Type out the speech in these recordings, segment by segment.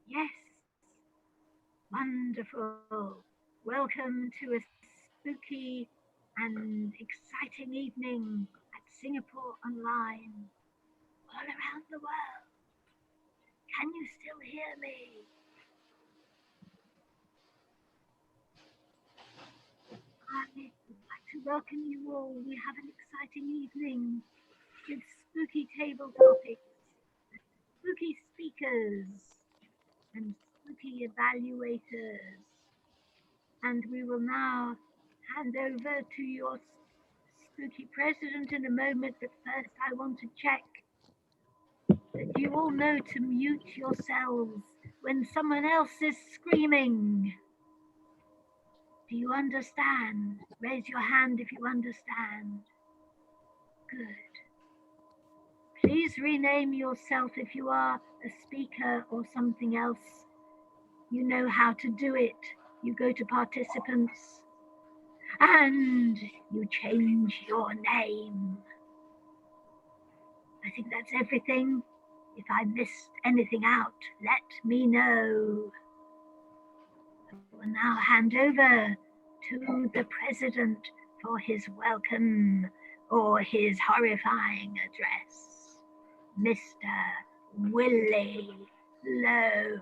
Yes, wonderful. Welcome to a spooky and exciting evening at Singapore Online, all around the world. Can you still hear me? I would like to welcome you all. We have an exciting evening with spooky table topics, spooky speakers, and spooky evaluators. And we will now hand over to your spooky president in a moment, but first I want to check that you all know to mute yourselves when someone else is screaming. Do you understand? Raise your hand if you understand. Good. Please rename yourself if you are a speaker or something else. You know how to do it. You go to participants and you change your name. I think that's everything. If I missed anything out, let me know. I will now hand over to the president for his welcome or his horrifying address, Mr. Willie Lowe.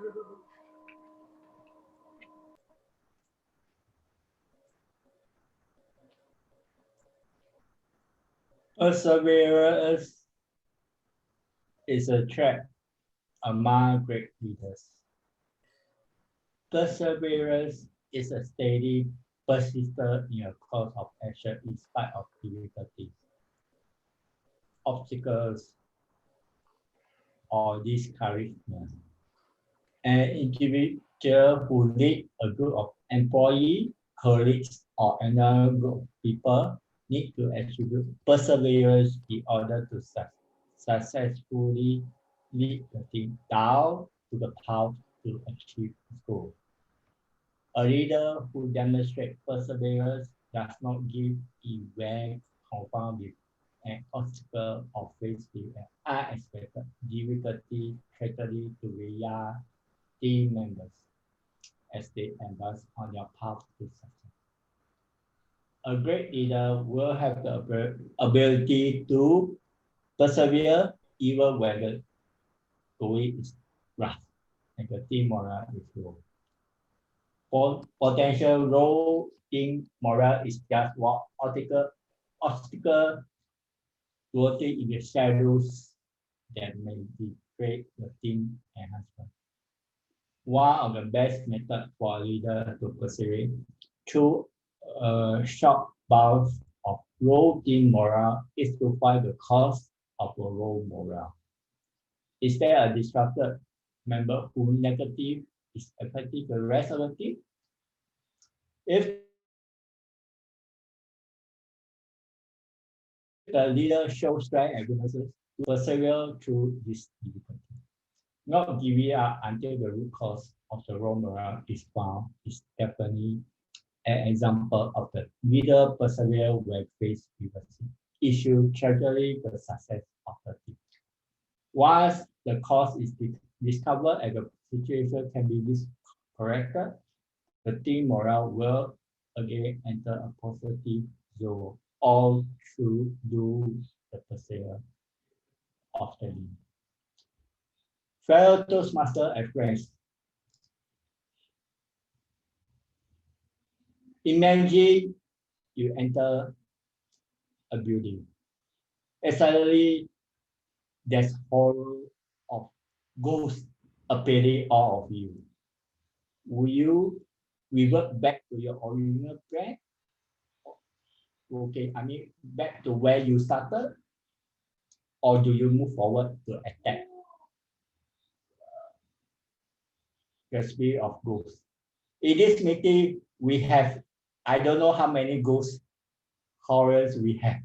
Perseverance is a threat among great leaders. Perseverance is a steady persistent in a course of action in spite of difficulties, obstacles, or discouragement. An individual who leads a group of employees, colleagues, or another group of people need to attribute perseverance in order to successfully lead the team down to the path to achieve its goal. A leader who demonstrates perseverance does not give in when confronted with an obstacle or faced with an unexpected difficulty, tragedy to their team members as they embark on their path to success. A great leader will have the ability to persevere even when the going is rough and the team morale is low. Potential role in morale is just one obstacle working in the shadows that may degrade the team enhancement. One of the best methods for a leader to persevere through a short bout of low team morale is to find the cause of a low morale. Is there a disrupted member who negative is affecting the rest of the team? If the leader shows strength and weaknesses to persevere through this difficulty, not giving up until the root cause of the low morale is found is definitely an example of the leader persevere when faced with an issue threatening the success of the team. Once the cause is discovered and the situation can be corrected, the team morale will again enter a positive zone all through the perseverance of the leader. Fellow Toastmaster and friends, imagine you enter a building and suddenly there's horror of ghosts appearing all of you. Will you revert back to your original plan? Okay, I mean back to where you started, or do you move forward to attack the spirit of ghosts? In this meeting, we have I don't know how many ghost horrors we have.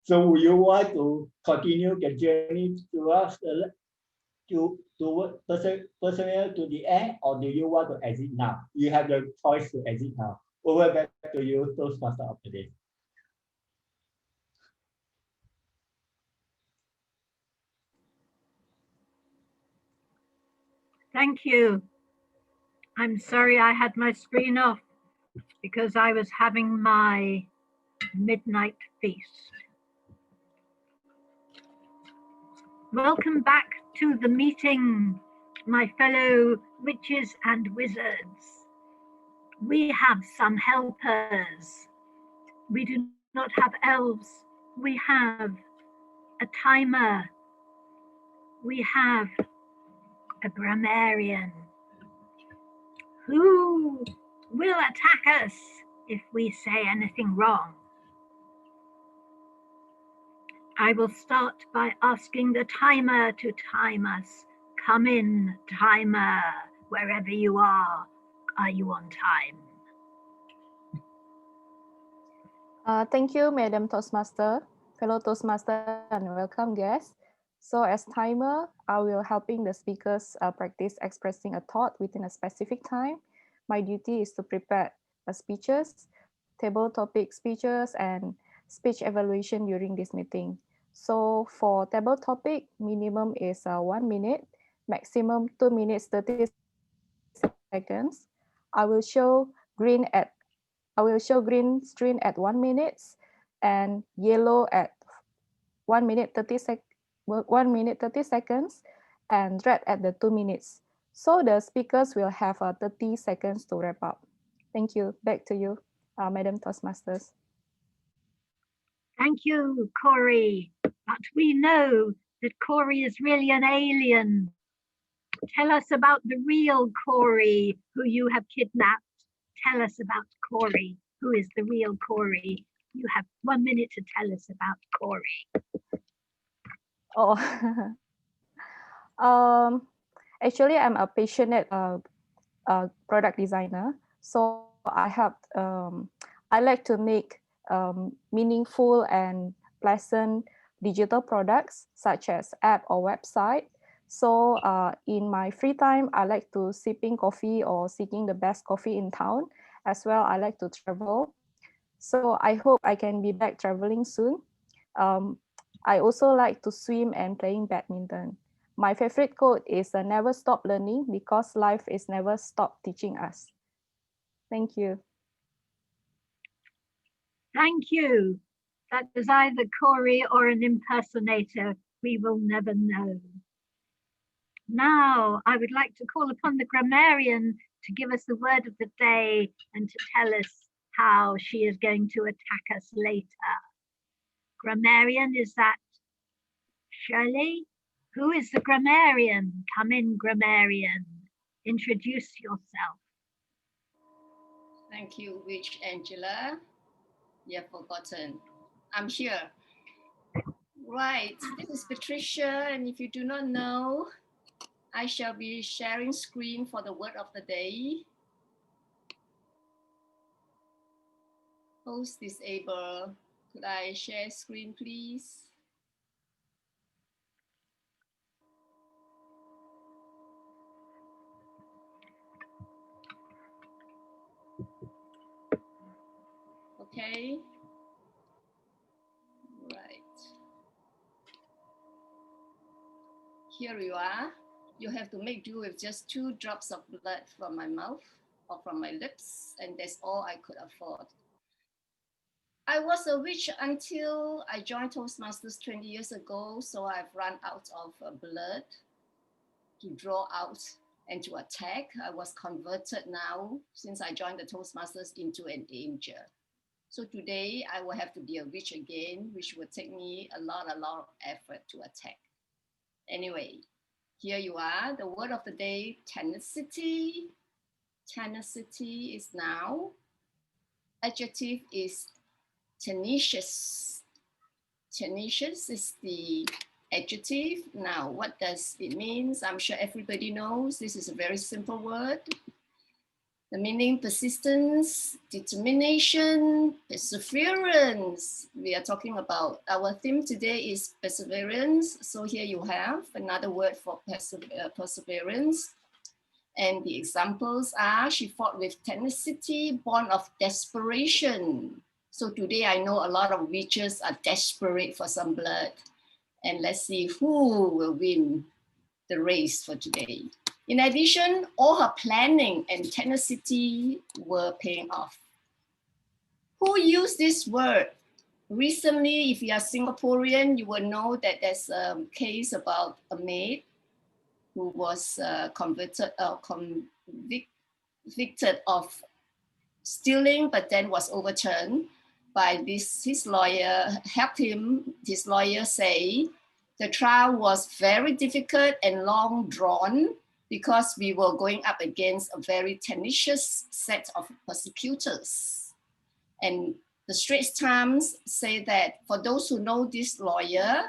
So will you want to continue the journey persevere to the end, or do you want to exit now? You have the choice to exit now. Over back to you, Toastmaster of the day. Thank you. I'm sorry I had my screen off because I was having my midnight feast. Welcome back to the meeting, my fellow witches and wizards. We have some helpers. We do not have elves. We have a timer. We have a grammarian who will attack us if we say anything wrong. I will start by asking the timer to time us. Come in, timer, wherever you are. Are you on time? Thank you, Madam Toastmaster, fellow Toastmaster, and welcome guests. So as timer, I will helping the speakers practice expressing a thought within a specific time. My duty is to prepare speeches, table topic speeches, and speech evaluation during this meeting. So for table topic, minimum is 1 minute, maximum 2 minutes 30 seconds. I will show green screen at 1 minute and yellow at 1 minute 30 seconds and red at the 2 minutes. So the speakers will have 30 seconds to wrap up. Thank you. Back to you, Madam Toastmasters. Thank you, Corey. But we know that Corey is really an alien. Tell us about the real Corey who you have kidnapped. Tell us about Corey. Who is the real Corey? You have 1 minute to tell us about Corey. Oh, actually, I'm a passionate product designer. So I like to make meaningful and pleasant digital products such as app or website. So in my free time, I like to sipping coffee or seeking the best coffee in town. As well, I like to travel. So I hope I can be back traveling soon. I also like to swim and playing badminton. My favorite quote is never stop learning because life is never stop teaching us. Thank you. Thank you. That is either Corey or an impersonator. We will never know. Now, I would like to call upon the grammarian to give us the word of the day and to tell us how she is going to attack us later. Grammarian, is that Shirley? Who is the grammarian? Come in, grammarian. Introduce yourself. Thank you, Witch Angela. You have forgotten. I'm here. Right, this is Patricia, and if you do not know, I shall be sharing screen for the word of the day. Host disabled. Could I share screen, please? Okay. Right. Here you are. You have to make do with just 2 drops of blood from my mouth or from my lips, and that's all I could afford. I was a witch until I joined Toastmasters 20 years ago, so I've run out of blood to draw out and to attack. I was converted now, since I joined the Toastmasters, into an angel. So today I will have to be a witch again, which will take me a lot of effort to attack. Anyway, here you are, the word of the day, tenacity. Tenacity is noun. Adjective is tenacious. Tenacious is the adjective. Now, what does it mean? I'm sure everybody knows. This is a very simple word. The meaning: persistence, determination, perseverance. We are talking about, our theme today is perseverance. So here you have another word for perseverance. And the examples are, she fought with tenacity, born of desperation. So today I know a lot of witches are desperate for some blood. And let's see who will win the race for today. In addition, all her planning and tenacity were paying off. Who used this word? Recently, if you are Singaporean, you will know that there's a case about a maid who was convicted of stealing, but then was overturned by this. His lawyer helped him. His lawyer say the trial was very difficult and long drawn because we were going up against a very tenacious set of prosecutors. And the Straits Times say that for those who know this lawyer,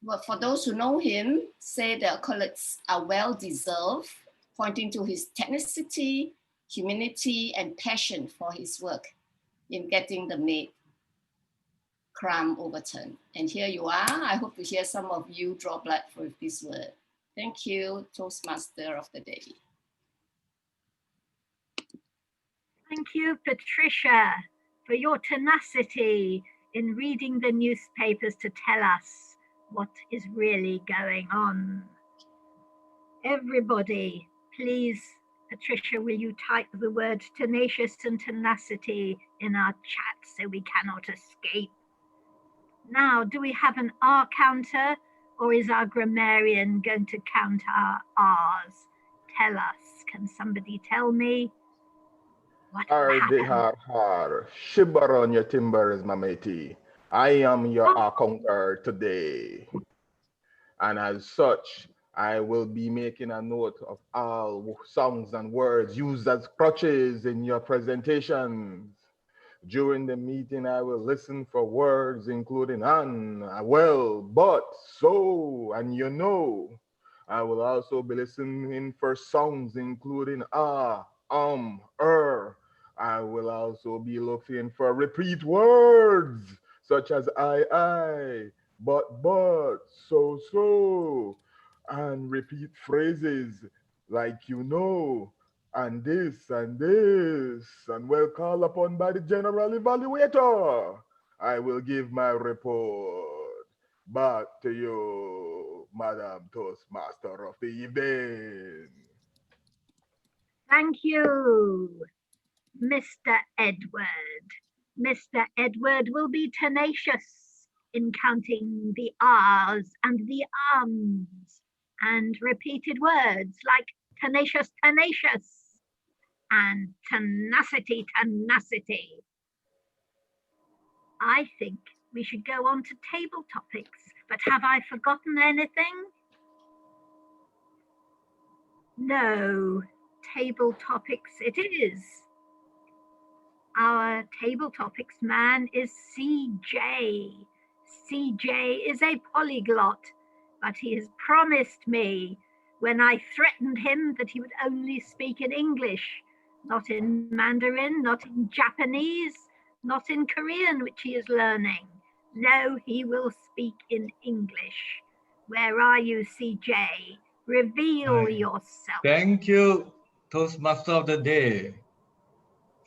well, for those who know him, say the accolades are well deserved, pointing to his tenacity, humility, and passion for his work in getting the maid crime overturned. And here you are. I hope to hear some of you draw blood for this word. Thank you, Toastmaster of the day. Thank you, Patricia, for your tenacity in reading the newspapers to tell us what is really going on. Everybody, please, Patricia, will you type the word tenacious and tenacity in our chat so we cannot escape? Now, do we have an R counter, or is our grammarian going to count our R's? Tell us, can somebody tell me? What har. Shiver on your timbers, my matey. I am your accounter today. And as such, I will be making a note of all songs and words used as crutches in your presentations. During the meeting, I will listen for words including and, well, but, so, and you know. I will also be listening for sounds including I will also be looking for repeat words such as I, but, so, and repeat phrases like you know, and this, and when called upon by the general evaluator, I will give my report. Back to you, Madam Toastmaster of the evening. Thank you, Mr. Edward. Mr. Edward will be tenacious in counting the R's and the ums and repeated words like tenacious, tenacious, and tenacity, tenacity. I think we should go on to table topics, but have I forgotten anything? No, table topics it is. Our table topics man is CJ. CJ is a polyglot, but he has promised me when I threatened him that he would only speak in English, not in Mandarin, not in Japanese, not in Korean, which he is learning. No, he will speak in English. Where are you, CJ? Reveal yourself. Thank you, Toastmaster of the Day.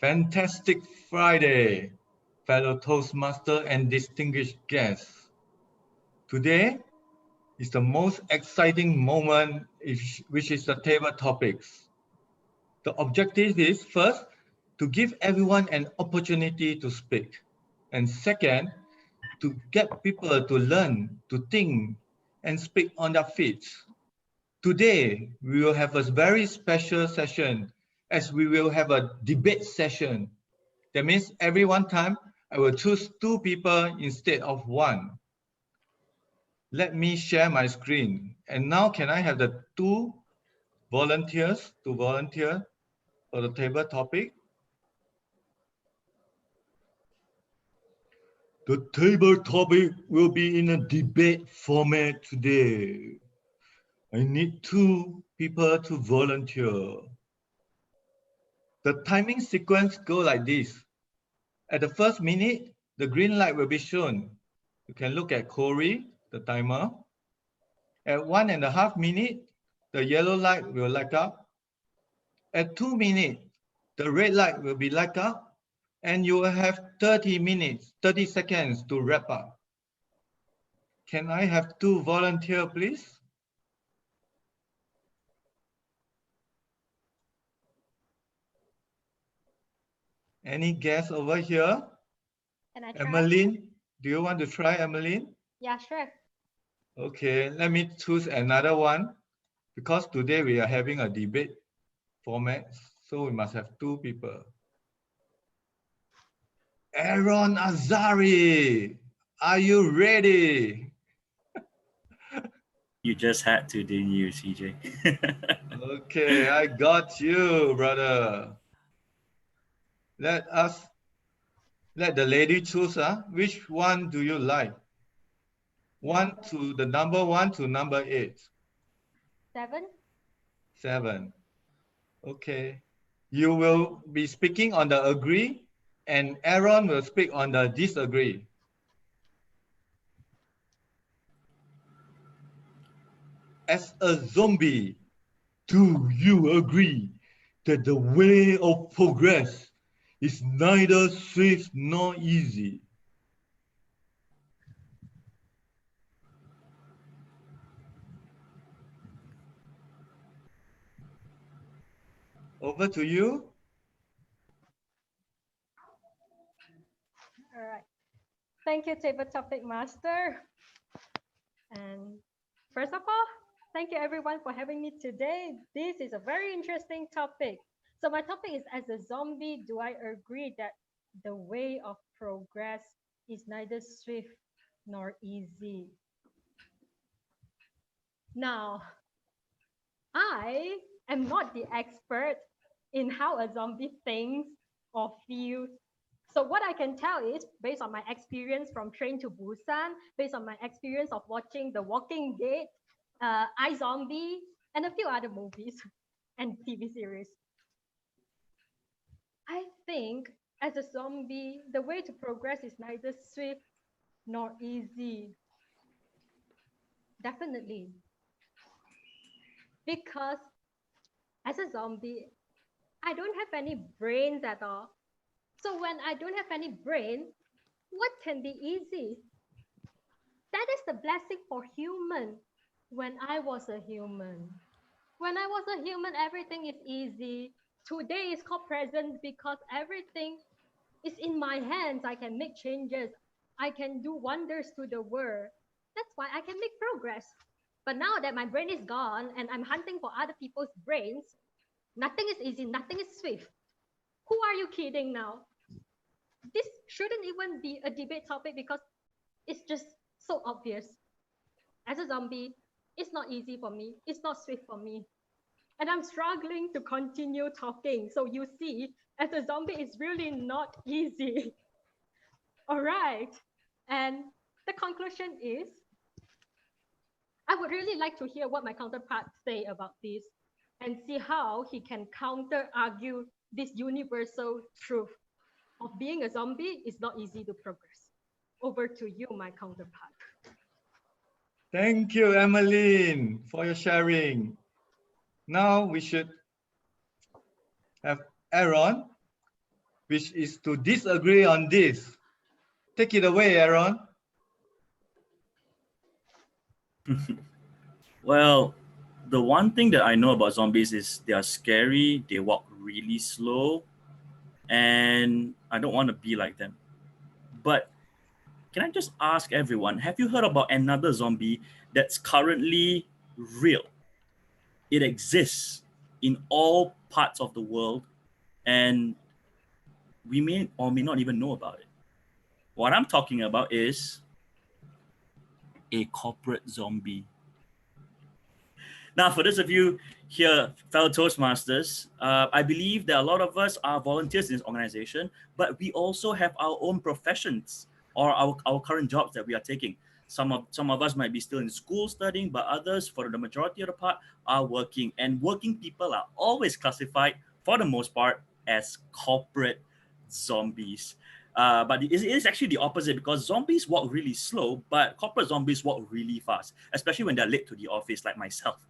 Fantastic Friday, fellow Toastmaster and distinguished guests. Today is the most exciting moment, which is the table topics. The objective is first, to give everyone an opportunity to speak. And second, to get people to learn, to think, and speak on their feet. Today, we will have a very special session as we will have a debate session. That means every one time, I will choose 2 people instead of 1. Let me share my screen. And now can I have the 2 volunteers to volunteer for the table topic? The table topic will be in a debate format today. I need 2 people to volunteer. The timing sequence goes like this. At the first minute, the green light will be shown. You can look at Corey, the timer. At 1.5 minutes, the yellow light will light up. At 2 minutes, the red light will be light up, and you will have 30 minutes, 30 seconds to wrap up. Can I have 2 volunteers, please? Any guests over here? Can I try? Emmeline, do you want to try, Emmeline? Yeah, sure. Okay, let me choose another one because today we are having a debate format, so we must have two people. Aaron Azari, are you ready? You just had to, didn't you, CJ? Okay, I got you, brother. Let the lady choose. Which one do you like? One to the number 1 to number 8. 7. 7. Okay. You will be speaking on the agree, and Aaron will speak on the disagree. As a zombie, do you agree that the way of progress is neither swift nor easy? Over to you. All right. Thank you, Table Topic Master. And first of all, thank you everyone for having me today. This is a very interesting topic. So my topic is, as a zombie, do I agree that the way of progress is neither swift nor easy? Now, I am not the expert in how a zombie thinks or feels. So what I can tell is, based on my experience from Train to Busan, based on my experience of watching The Walking Dead, iZombie, and a few other movies and TV series, I think as a zombie, the way to progress is neither swift nor easy. Definitely. Because as a zombie, I don't have any brains at all. So when I don't have any brain, what can be easy? That is the blessing for human. When I was a human, everything is easy. Today is called present because everything is in my hands. I can make changes. I can do wonders to the world. That's why I can make progress. But now that my brain is gone and I'm hunting for other people's brains, nothing is easy, nothing is swift. Who are you kidding now? This shouldn't even be a debate topic because it's just so obvious. As a zombie, it's not easy for me. It's not swift for me. And I'm struggling to continue talking. So you see, as a zombie, it's really not easy. All right. And the conclusion is, I would really like to hear what my counterpart say about this and see how he can counter-argue this universal truth of being a zombie is not easy to progress. Over to you, my counterpart. Thank you, Emmeline, for your sharing. Now we should have Aaron, which is to disagree on this. Take it away, Aaron. Well, the one thing that I know about zombies is they are scary, they walk really slow, and I don't want to be like them. But can I just ask everyone, have you heard about another zombie that's currently real? It exists in all parts of the world, and we may or may not even know about it. What I'm talking about is a corporate zombie. Now, for those of you here, fellow Toastmasters, I believe that a lot of us are volunteers in this organization, but we also have our own professions or our current jobs that we are taking. Some of us might be still in school studying, but others, for the majority of the part, are working. And working people are always classified, for the most part, as corporate zombies. But it is actually the opposite, because zombies walk really slow, but corporate zombies walk really fast, especially when they're late to the office, like myself.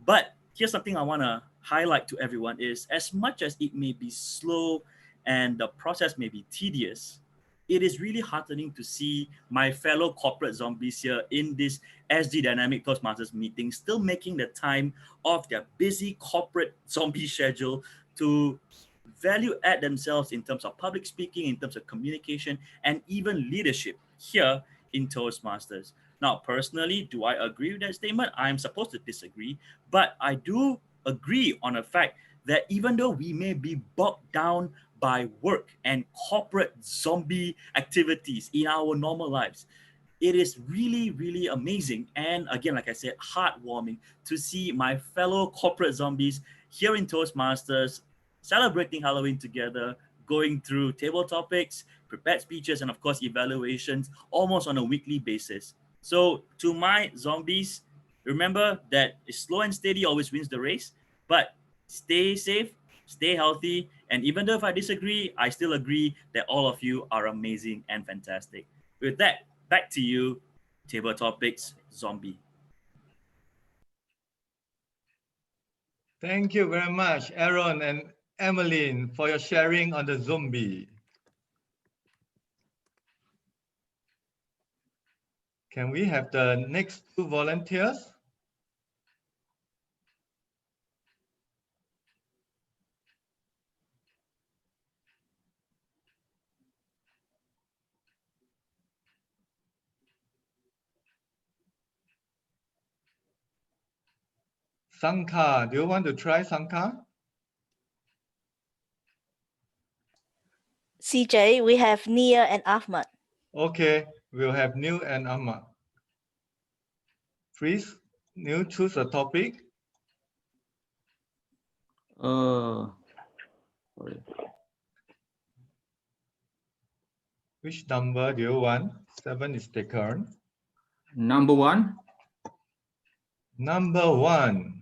But here's something I want to highlight to everyone is, as much as it may be slow and the process may be tedious, it is really heartening to see my fellow corporate zombies here in this SG Dynamic Toastmasters meeting still making the time of their busy corporate zombie schedule to value add themselves in terms of public speaking, in terms of communication, and even leadership here in Toastmasters. Now, personally, do I agree with that statement? I'm supposed to disagree, but I do agree on the fact that even though we may be bogged down by work and corporate zombie activities in our normal lives, it is really, really amazing. And again, like I said, heartwarming to see my fellow corporate zombies here in Toastmasters celebrating Halloween together, going through table topics, prepared speeches, and of course, evaluations almost on a weekly basis. So to my zombies, remember that slow and steady always wins the race, but stay safe, stay healthy, and even though if I disagree, I still agree that all of you are amazing and fantastic. With that, back to you, Table Topics Zombie. Thank you very much, Aaron and Emmeline, for your sharing on the zombie. Can we have the next two volunteers? Sanka, do you want to try, Sanka? CJ, we have Nia and Ahmad. Okay, we'll have Neil and Ahmad. Please, Neil, choose a topic. Sorry. Which number do you want? 7 is taken. Number 1. Number 1.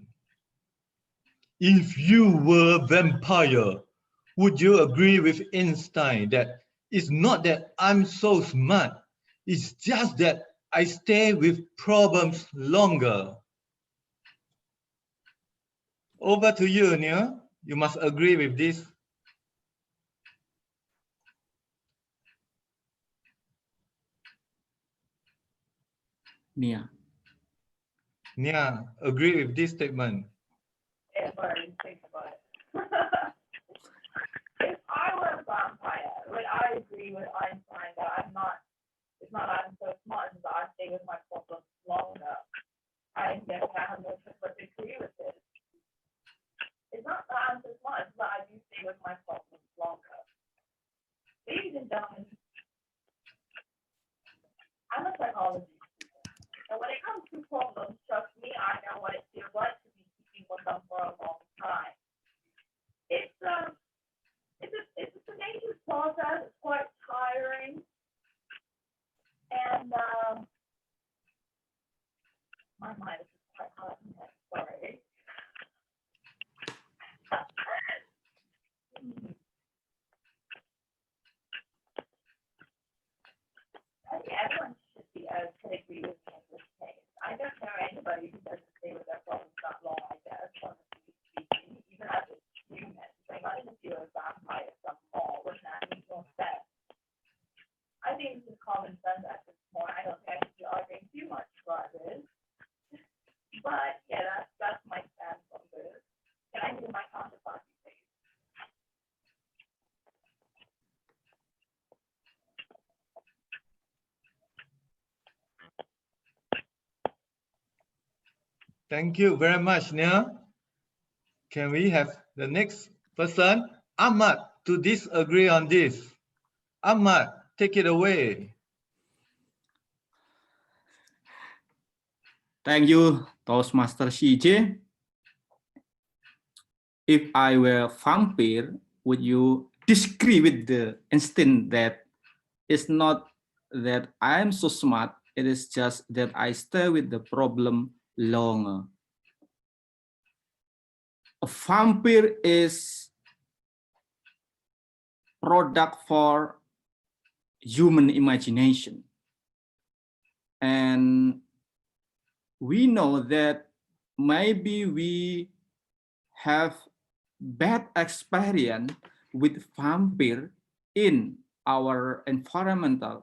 If you were a vampire, would you agree with Einstein that it's not that I'm so smart, it's just that I stay with problems longer? Over to you, Neil. You must agree with this. Nia. Nia, agree with this statement. If I think about it. If I were a vampire, would I agree with Einstein that it's not that I'm so smart, it's that I stay with my problems longer? I guess I have no choice but to agree with it. It's not that I'm so smart, it's that I do stay with my problems longer. Ladies and gentlemen, I'm a psychologist. And when it comes to problems, trust me, I know what it feels like to be keeping with them for a long time. It's a tenacious process. It's quite tiring, and my mind is just quite hot in that. Sorry. I think everyone should be could agree with me in this case. I don't know anybody who doesn't stay with their problems that long, I guess, honestly speaking, even as a human. Like, not even if you're a vampire some more, which that makes no sense. I think this is common sense at this point. I don't think I should be arguing too much about this. But yeah, that's my stance on this. Can I do my counterparty, please? Thank you very much, Nia. Can we have the next person, Ahmad, to disagree on this? Ahmad, take it away. Thank you, Toastmaster CJ. If I were a vampire, would you disagree with the instinct that it's not that I'm so smart, it is just that I stay with the problem longer? A vampire is product for human imagination. And we know that maybe we have bad experience with vampire in our environmental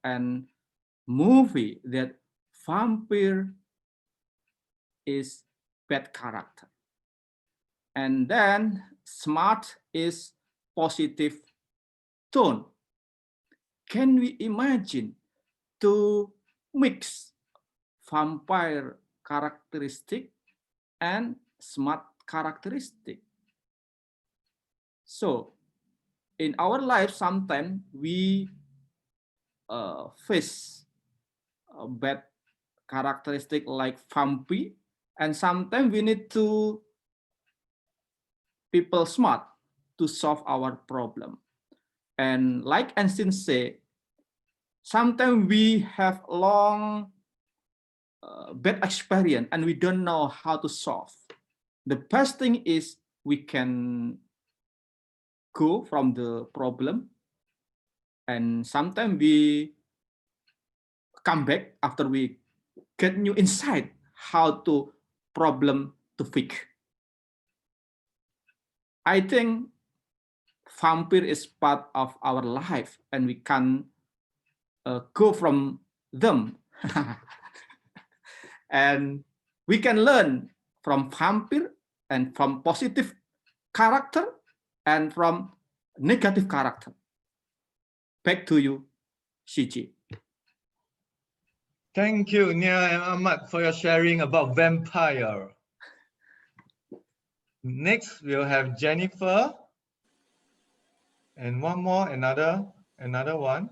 and movie that vampire is bad character. And then smart is positive tone. Can we imagine to mix vampire characteristic and smart characteristic? So in our life, sometimes we face a bad characteristic like vampy, and sometimes we need to people smart to solve our problem. And like Einstein say, sometimes we have long bad experience and we don't know how to solve. The best thing is we can go from the problem, and sometimes we come back after we get new insight how to problem to fix. I think vampire is part of our life and we can go from them. And we can learn from vampire and from positive character and from negative character. Back to you, CG. Thank you, Nia and Ahmad, for your sharing about vampire. Next, we'll have Jennifer. And one more, another one.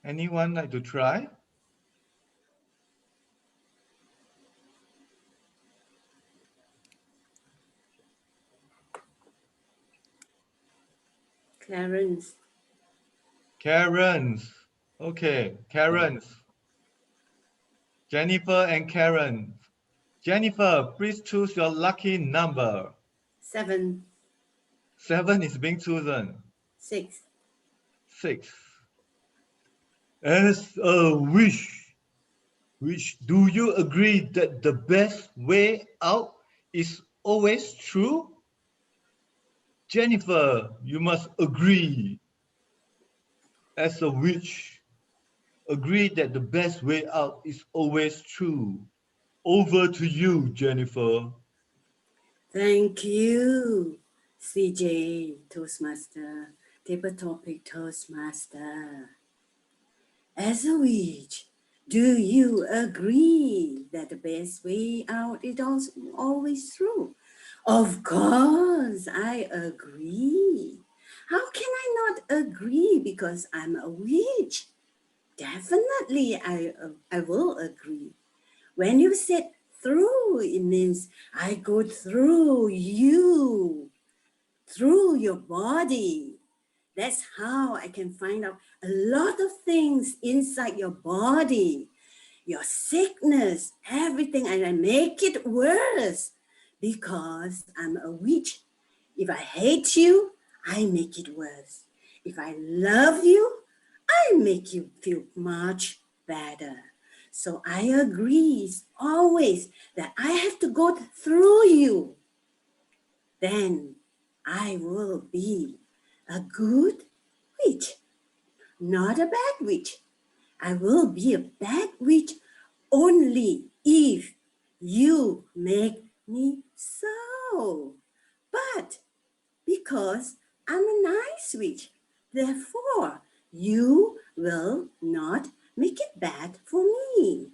Anyone like to try? Clarence. Karen's. Okay, Karen's. Jennifer and Karen. Jennifer, please choose your lucky number. 7. 7 is being chosen. 6. 6. As a wish, do you agree that the best way out is always true? Jennifer, you must agree. As a witch, agree that the best way out is always true. Over to you, Jennifer. Thank you, CJ, Toastmaster, table topic Toastmaster. As a witch, do you agree that the best way out is always true? Of course, I agree. How can I not agree because I'm a witch? Definitely, I will agree. When you said through, it means I go through you, through your body. That's how I can find out a lot of things inside your body, your sickness, everything, and I make it worse because I'm a witch. If I hate you, I make it worse. If I love you, I make you feel much better. So I agree always that I have to go through you. Then I will be a good witch, not a bad witch. I will be a bad witch only if you make me so. But because I'm a nice witch, therefore you will not make it bad for me.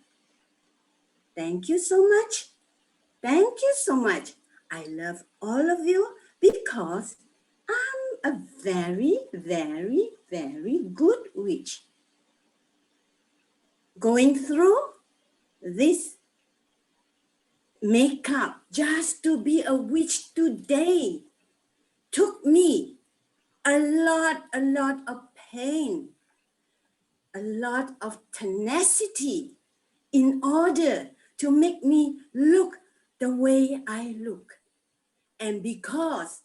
Thank you so much. Thank you so much. I love all of you because I'm a very, very, very good witch. Going through this makeup just to be a witch today took me a lot of pain, a lot of tenacity in order to make me look the way I look. And because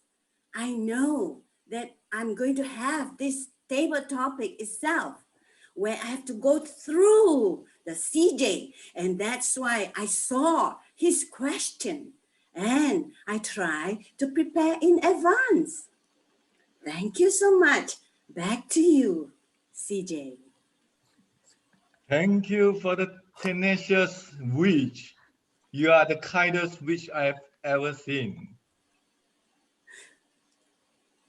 I know that I'm going to have this table topic itself, where I have to go through the CJ, and that's why I saw his question and I try to prepare in advance. Thank you so much. Back to you, CJ. Thank you for the tenacious witch. You are the kindest witch I have ever seen.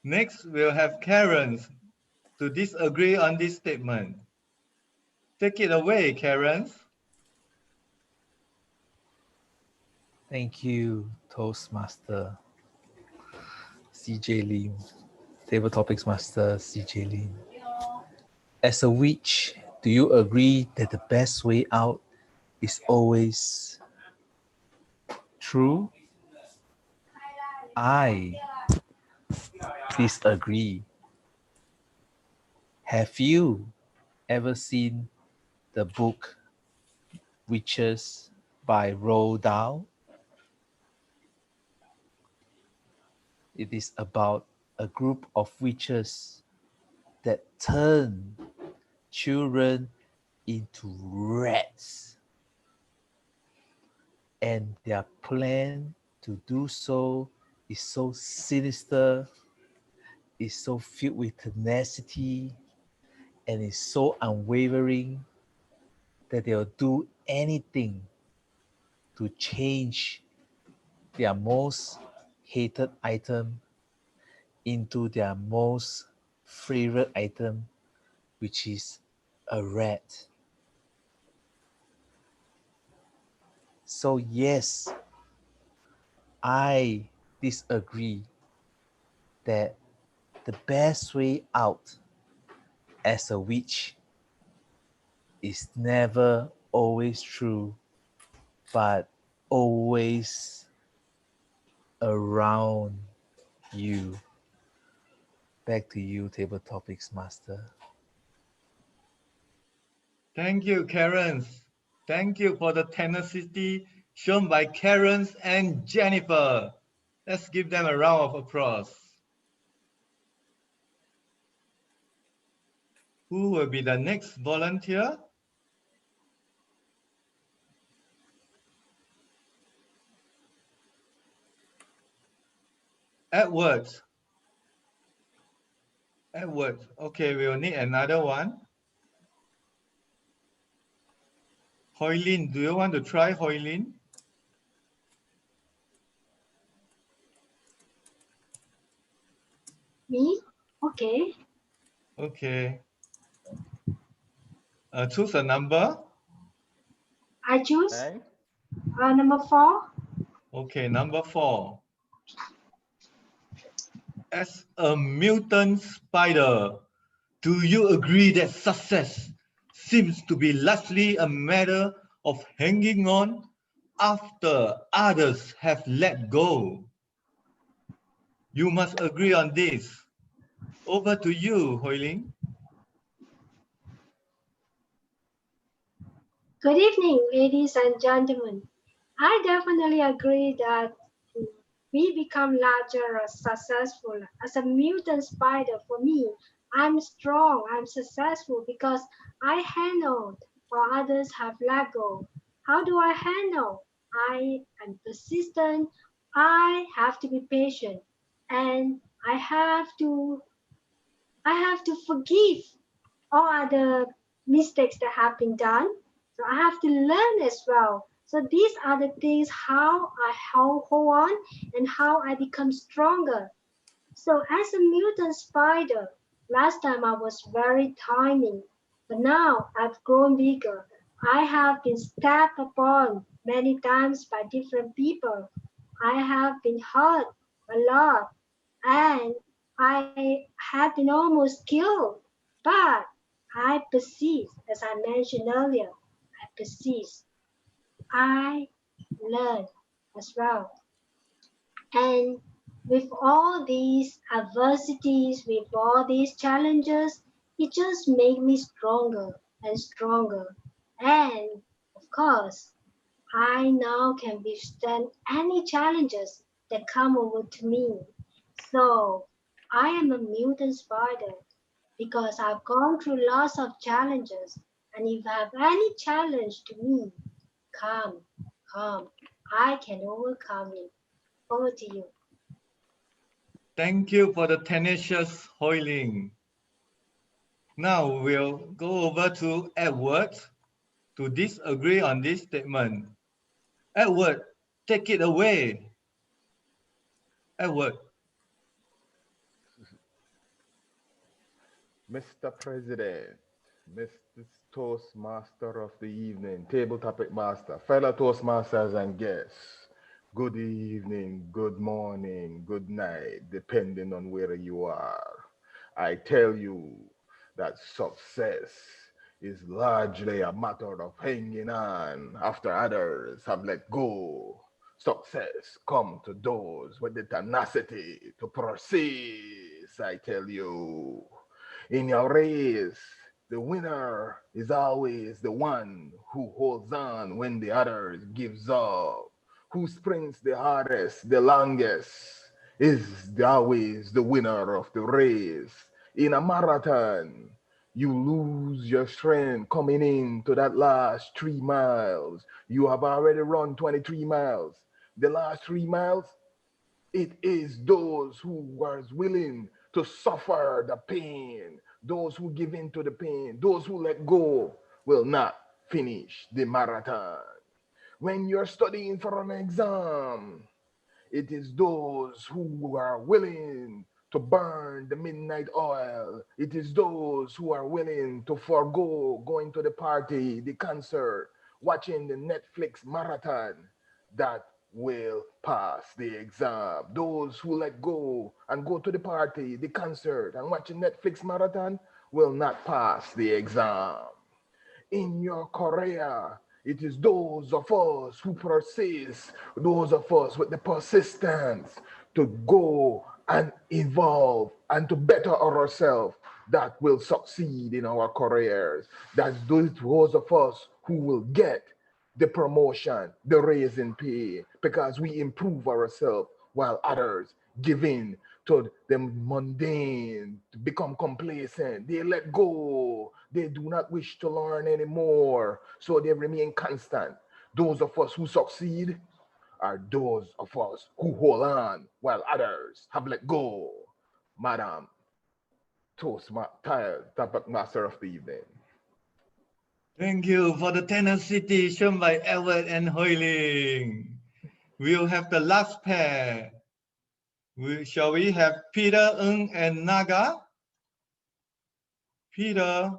Next, we'll have Karen to disagree on this statement. Take it away, Karen. Thank you, Toastmaster CJ Lim, Table Topics Master CJ Lim. As a witch, do you agree that the best way out is always true? I disagree. Have you ever seen the book Witches by Roald Dahl? It is about a group of witches that turn children into rats. And their plan to do so is so sinister, is so filled with tenacity, and is so unwavering that they'll do anything to change their most hated item into their most favorite item, which is a rat. So yes, I disagree that the best way out as a witch is never always true, but always around you. Back to you, Table Topics Master. Thank you, Karen. Thank you for the tenacity shown by Karen and Jennifer. Let's give them a round of applause. Who will be the next volunteer? Edward. Edward. Okay, we'll need another one. Hoylin, do you want to try Hoylin? Me? Okay. Okay. Choose a number. I choose Okay. number 4. Okay, number 4. As a mutant spider, do you agree that success seems to be largely a matter of hanging on after others have let go? You must agree on this. Over to you, Hoylin. Good evening, ladies and gentlemen. I definitely agree that we become larger or successful. As a mutant spider, for me, I'm strong, I'm successful because I handled while others have let go. How do I handle? I am persistent. I have to be patient, and I have to forgive all other mistakes that have been done. So I have to learn as well. So these are the things how I hold on and how I become stronger. So as a mutant spider, last time I was very tiny, but now I've grown bigger. I have been stepped upon many times by different people. I have been hurt a lot, and I have been almost killed. But I persist, as I mentioned earlier, I persist. I learn as well. And with all these adversities, with all these challenges, it just made me stronger and stronger. And of course, I now can withstand any challenges that come over to me. So I am a mutant spider because I've gone through lots of challenges. And if I have any challenge to me, come, I can overcome it. Over to you. Thank you for the tenacious Hoylin. Now we'll go over to Edward to disagree on this statement. Edward, take it away. Edward. Mr. President, Mr. Toastmaster of the evening, table topic master, fellow Toastmasters and guests, good evening, good morning, good night, depending on where you are. I tell you that success is largely a matter of hanging on after others have let go. Success come to those with the tenacity to persist, I tell you. In your race, the winner is always the one who holds on when the others gives up. Who sprints the hardest, the longest, is always the winner of the race. In a marathon, you lose your strength coming into that last 3 miles. You have already run 23 miles. The last 3 miles, it is those who was willing to suffer the pain, those who give in to the pain, those who let go will not finish the marathon. When you're studying for an exam, it is those who are willing to burn the midnight oil. It is those who are willing to forego going to the party, the concert, watching the Netflix marathon that will pass the exam. Those who let go and go to the party, the concert, and watch a Netflix marathon will not pass the exam. In your career, it is those of us who persist, those of us with the persistence to go and evolve and to better ourselves that will succeed in our careers. That's those of us who will get the promotion, the raise in pay, because we improve ourselves while others give in to the mundane, to become complacent. They let go. They do not wish to learn anymore, so they remain constant. Those of us who succeed are those of us who hold on while others have let go. Madam Toastmaster, topic master of the evening. Thank you for the tenacity shown by Edward and Hoiling. We'll have the last pair. Shall we have Peter, Ng, and Naga? Peter.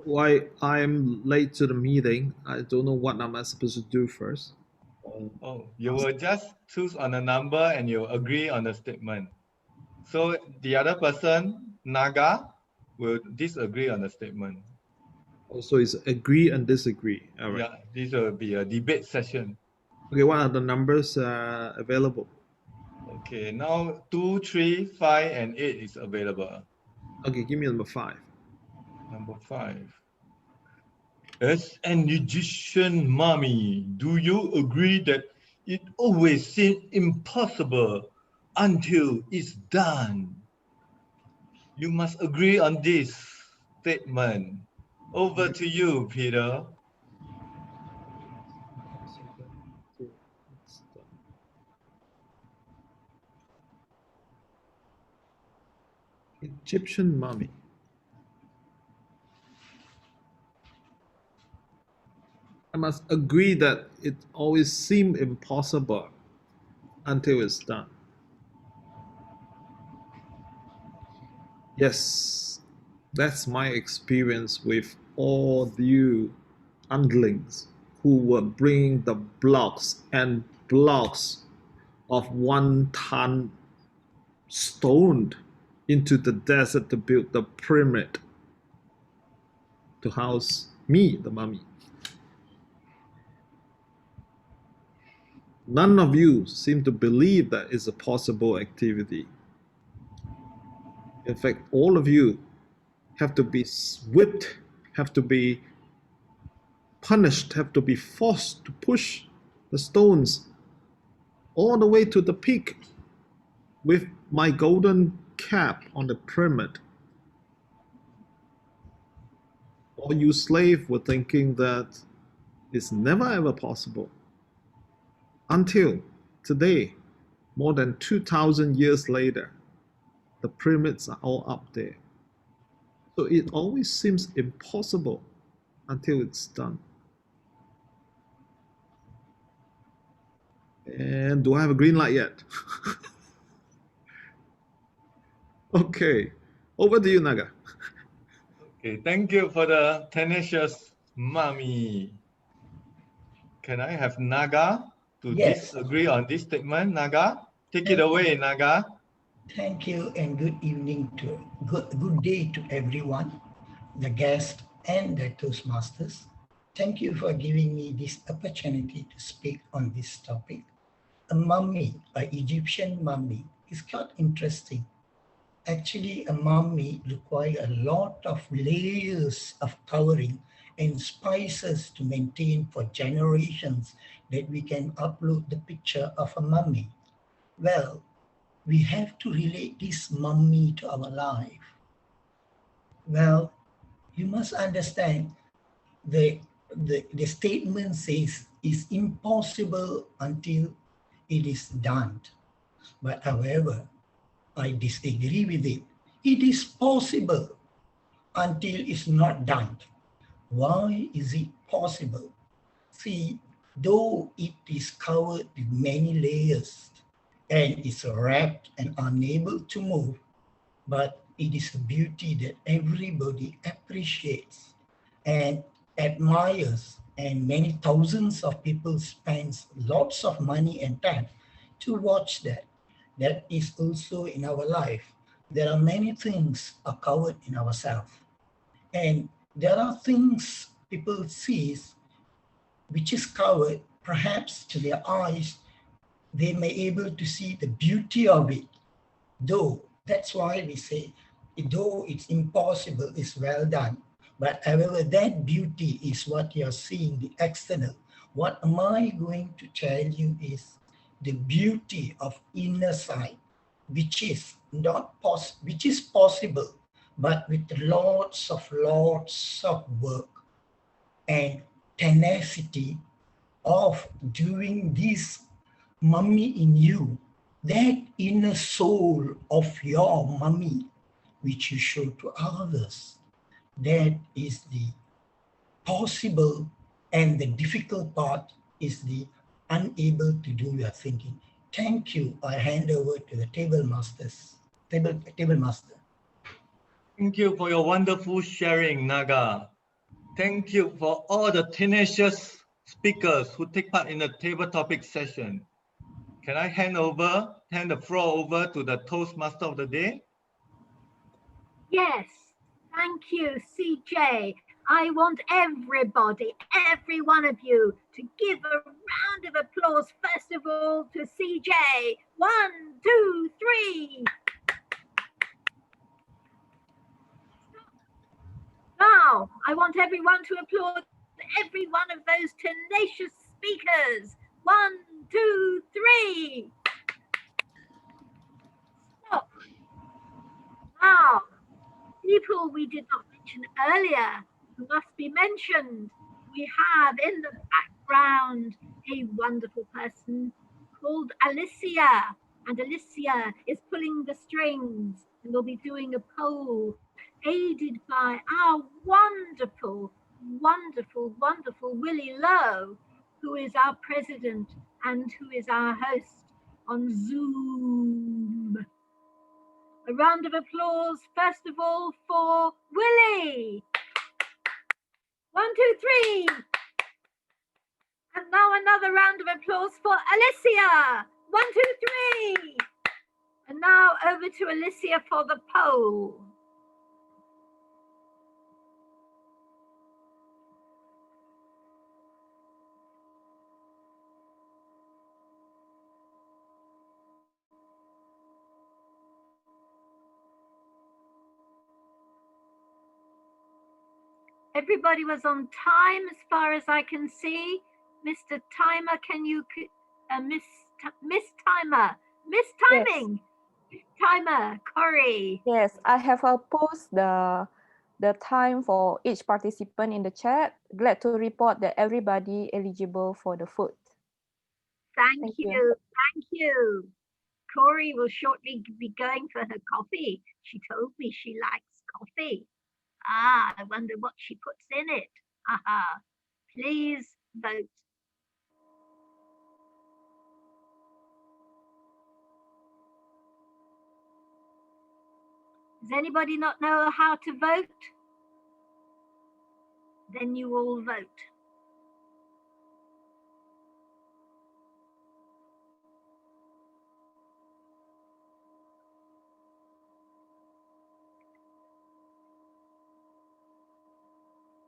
Why I'm late to the meeting. I don't know what am I supposed to do first. Oh, you will just choose on a number and you agree on the statement. So the other person, Naga, will disagree on the statement. Also, it's agree and disagree. All right. Yeah, this will be a debate session. Okay, what are the numbers available? Okay, now 2, 3, 5, and 8 is available. Okay, give me number 5. Number 5. As an Egyptian mummy, do you agree that it always seems impossible until it's done? You must agree on this statement. Over to you, Peter. Egyptian mummy. I must agree that it always seemed impossible until it's done. Yes, that's my experience with all you underlings who were bringing the blocks and blocks of 1-ton stone into the desert to build the pyramid to house me, the mummy. None of you seem to believe that it's a possible activity. In fact, all of you have to be whipped, have to be punished, have to be forced to push the stones all the way to the peak with my golden cap on the pyramid. All you slaves were thinking that it's never ever possible. Until today, more than 2,000 years later, the pyramids are all up there. So it always seems impossible until it's done. And do I have a green light yet? Okay, over to you, Naga. Okay, thank you for the tenacious mommy. Can I have Naga to Yes. disagree on this statement? Naga, take it away, Naga. Thank you and good evening to good day to everyone, the guests and the Toastmasters. Thank you for giving me this opportunity to speak on this topic. A mummy, an Egyptian mummy, is quite interesting. Actually, a mummy requires a lot of layers of covering and spices to maintain for generations that we can upload the picture of a mummy. Well, we have to relate this mummy to our life. Well, you must understand the statement says it's impossible until it is done. But however, I disagree with it. It is possible until it's not done. Why is it possible? See, though it is covered with many layers and is wrapped and unable to move, but it is a beauty that everybody appreciates and admires, and many thousands of people spend lots of money and time to watch that. That is also in our life. There are many things are covered in ourselves, and there are things people sees which is covered, perhaps to their eyes, they may able to see the beauty of it. Though, that's why we say, though it's impossible, it's well done. But however, that beauty is what you're seeing, the external. What am I going to tell you is the beauty of inner sight, which is which is possible, but with lots of work and tenacity of doing this mummy in you, that inner soul of your mummy, which you show to others, that is the possible, and the difficult part is the unable to do your thinking. Thank you. I hand over to the table master. Thank you for your wonderful sharing, Naga. Thank you for all the tenacious speakers who take part in the table topic session. Can I hand the floor over to the Toastmaster of the day? Yes, thank you, CJ. I want everybody, every one of you, to give a round of applause, first of all, to CJ. 1, 2, 3. Now, I want everyone to applaud every one of those tenacious speakers. 1, 2, 3. Stop. Now, people we did not mention earlier who must be mentioned. We have in the background a wonderful person called Alicia, and Alicia is pulling the strings and will be doing a poll aided by our wonderful Willie Lowe, who is our president and who is our host on Zoom. A round of applause, first of all, for Willie. 1, 2, 3. And now another round of applause for Alicia. 1, 2, 3. And now over to Alicia for the poll. Everybody was on time as far as I can see. Mr. Timer, can you, Miss Timer, Miss Timing, Miss Timer, Corey. Yes, I have post the time for each participant in the chat. Glad to report that everybody eligible for the food. Thank you. Thank you. Corey will shortly be going for her coffee. She told me she likes coffee. I wonder what she puts in it. Please vote. Does anybody not know how to vote? Then you all vote.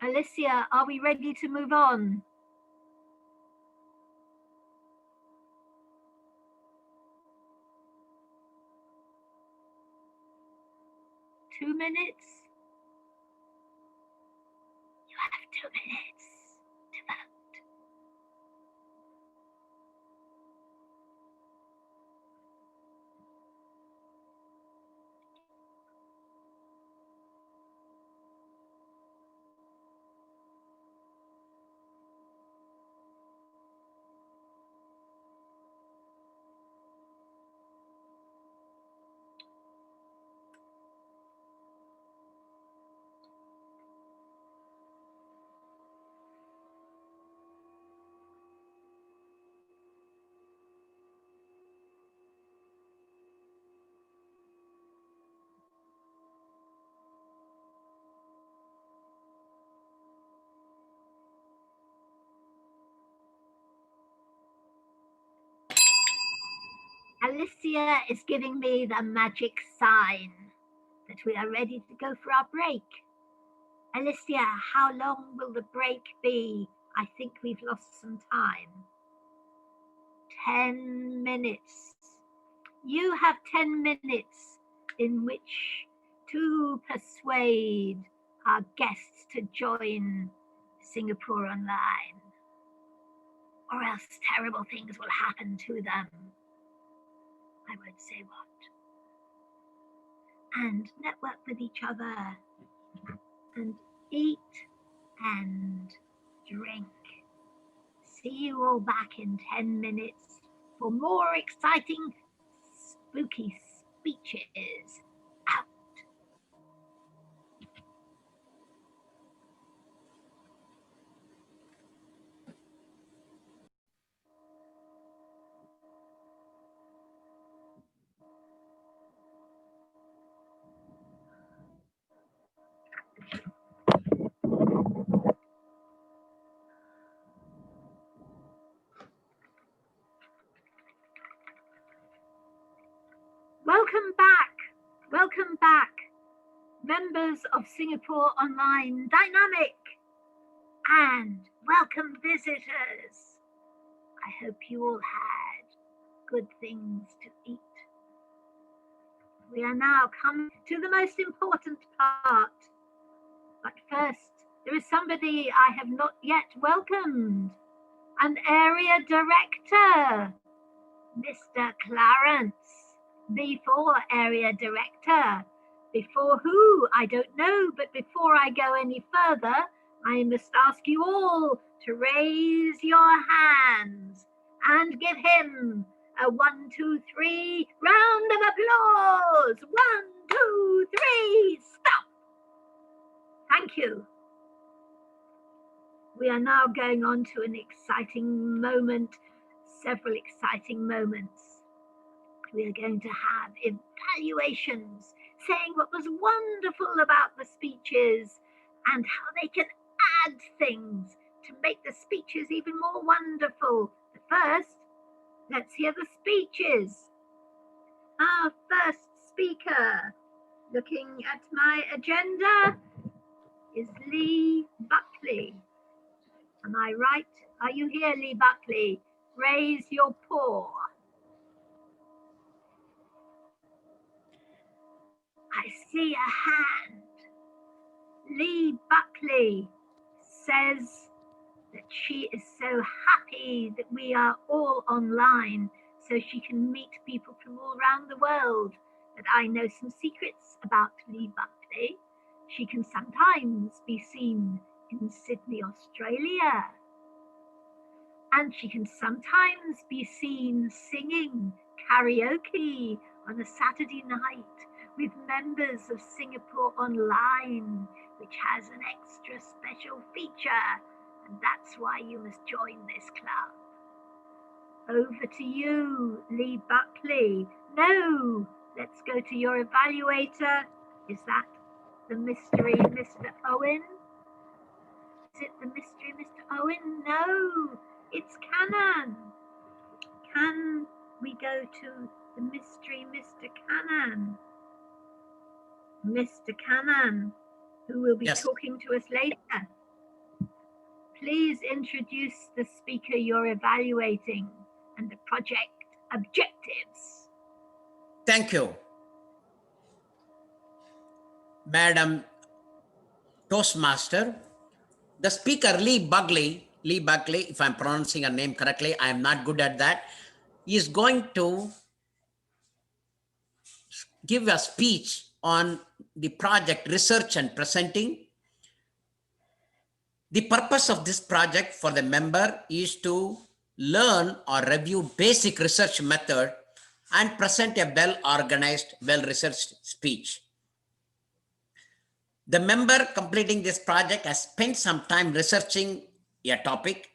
Alicia, are we ready to move on? Two minutes? You have 2 minutes to vote. Alicia is giving me the magic sign that we are ready to go for our break. Alicia, how long will the break be? I think we've lost some time. 10 minutes. You have 10 minutes in which to persuade our guests to join Singapore Online, or else terrible things will happen to them. I won't say what. And network with each other and eat and drink. See you all back in 10 minutes for more exciting spooky speeches. Out. Welcome back. Welcome back, members of Singapore Online Dynamic, and welcome visitors. I hope you all had good things to eat. We are now coming to the most important part. But first, there is somebody I have not yet welcomed. An area director, Mr. Clarence, B4 area director. Before who, I don't know, but before I go any further, I must ask you all to raise your hands and give him a 1, 2, 3 round of applause. 1, 2, 3, stop. Thank you. We are now going on to an exciting moment, several exciting moments. We are going to have evaluations, saying what was wonderful about the speeches and how they can add things to make the speeches even more wonderful. But first, let's hear the speeches. Our first speaker, looking at my agenda, is Lee Buckley. Am I right? Are you here, Lee Buckley? Raise your paw. I see a hand. Lee Buckley says that she is so happy that we are all online so she can meet people from all around the world. But I know some secrets about Lee Buckley. She can sometimes be seen in Sydney, Australia. And she can sometimes be seen singing karaoke on a Saturday night with members of Singapore Online, which has an extra special feature, and that's why you must join this club. Over to you, Lee Buckley. No, let's go to your evaluator, Is that the mystery Mr. Owen? Is it the mystery Mr. Owen? No, it's Cannon. Can we go to the mystery Mr. Cannon? Mr. Cannon, who will be Yes. talking to us later. Please introduce the speaker you're evaluating and the project objectives. Thank you. Madam Toastmaster, the speaker Buckley, if I'm pronouncing her name correctly, I am not good at that, is going to give a speech on the project research and presenting. The purpose of this project for the member is to learn or review basic research method and present a well-organized, well-researched speech. The member completing this project has spent some time researching a topic.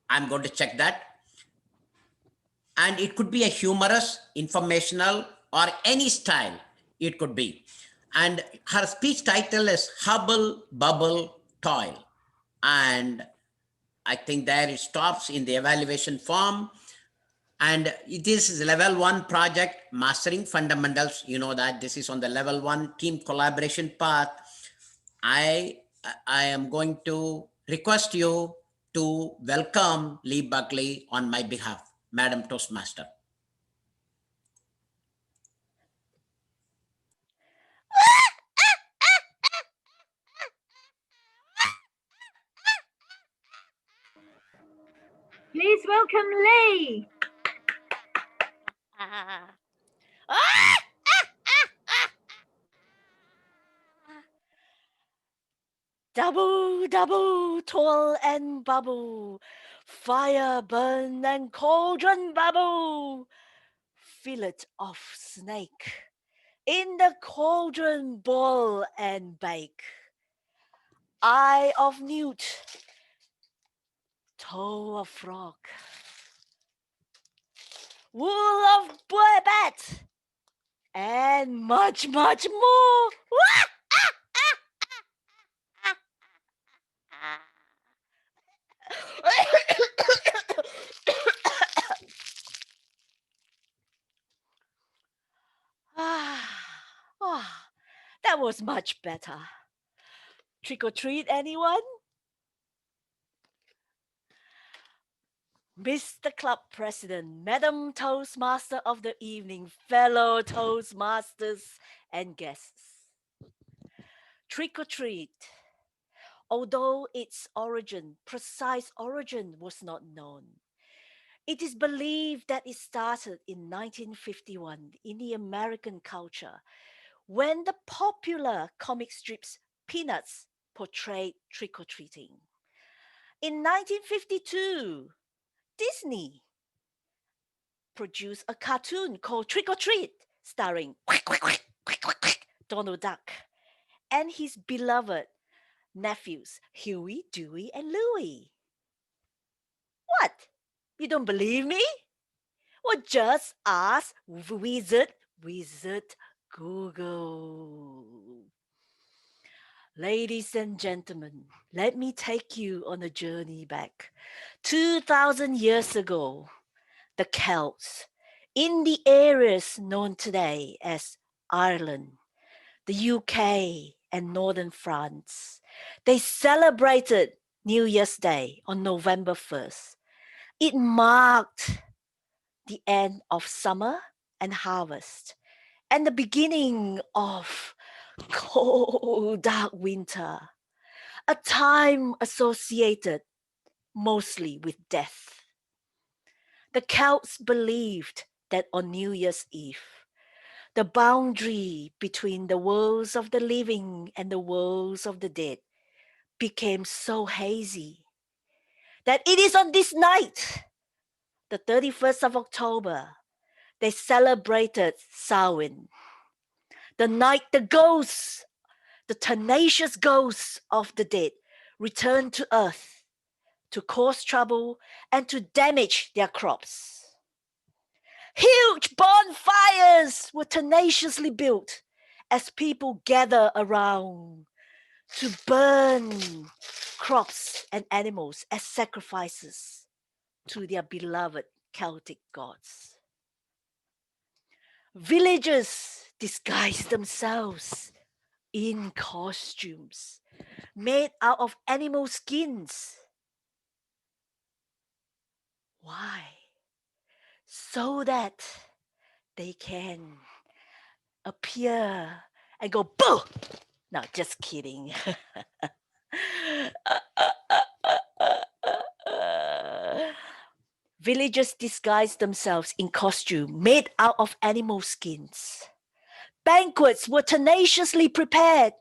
I'm going to check that. And it could be a humorous, informational, or any style it could be. And her speech title is Hubble Bubble Toil. And I think there it stops in the evaluation form. And this is level 1 project, mastering fundamentals. You know that this is on the level 1 team collaboration path. I am going to request you to welcome Buckley on my behalf, Madam Toastmaster. Please welcome Lee. Double, double, toil and bubble, fire burn and cauldron bubble, fillet of snake, in the cauldron boil and bake, eye of newt, toe of frog, wool of bat, and much, much more. That was much better. Trick or treat, anyone? Mr. Club President, Madam Toastmaster of the evening, fellow Toastmasters and guests. Trick or treat. Although its precise origin was not known, it is believed that it started in 1951 in the American culture when the popular comic strips Peanuts portrayed trick-or-treating. In 1952, Disney produced a cartoon called Trick or Treat, starring Donald Duck and his beloved nephews Huey, Dewey, and Louie. What? You don't believe me? Well, just ask Wizard Google. Ladies and gentlemen, let me take you on a journey back. 2,000 years ago, the Celts, in the areas known today as Ireland, the UK, and northern France, they celebrated New Year's Day on November 1st. It marked the end of summer and harvest and the beginning of cold, dark winter, a time associated mostly with death. The Celts believed that on New Year's Eve, the boundary between the worlds of the living and the worlds of the dead became so hazy that it is on this night, the 31st of October, they celebrated Samhain, the night the ghosts, the tenacious ghosts of the dead, returned to earth to cause trouble and to damage their crops. Huge bonfires were tenaciously built as people gather around to burn crops and animals as sacrifices to their beloved Celtic gods. Villagers disguise themselves in costumes made out of animal skins. Why? So that they can appear and go boo. No, just kidding. Villagers disguised themselves in costume made out of animal skins. Banquets were tenaciously prepared.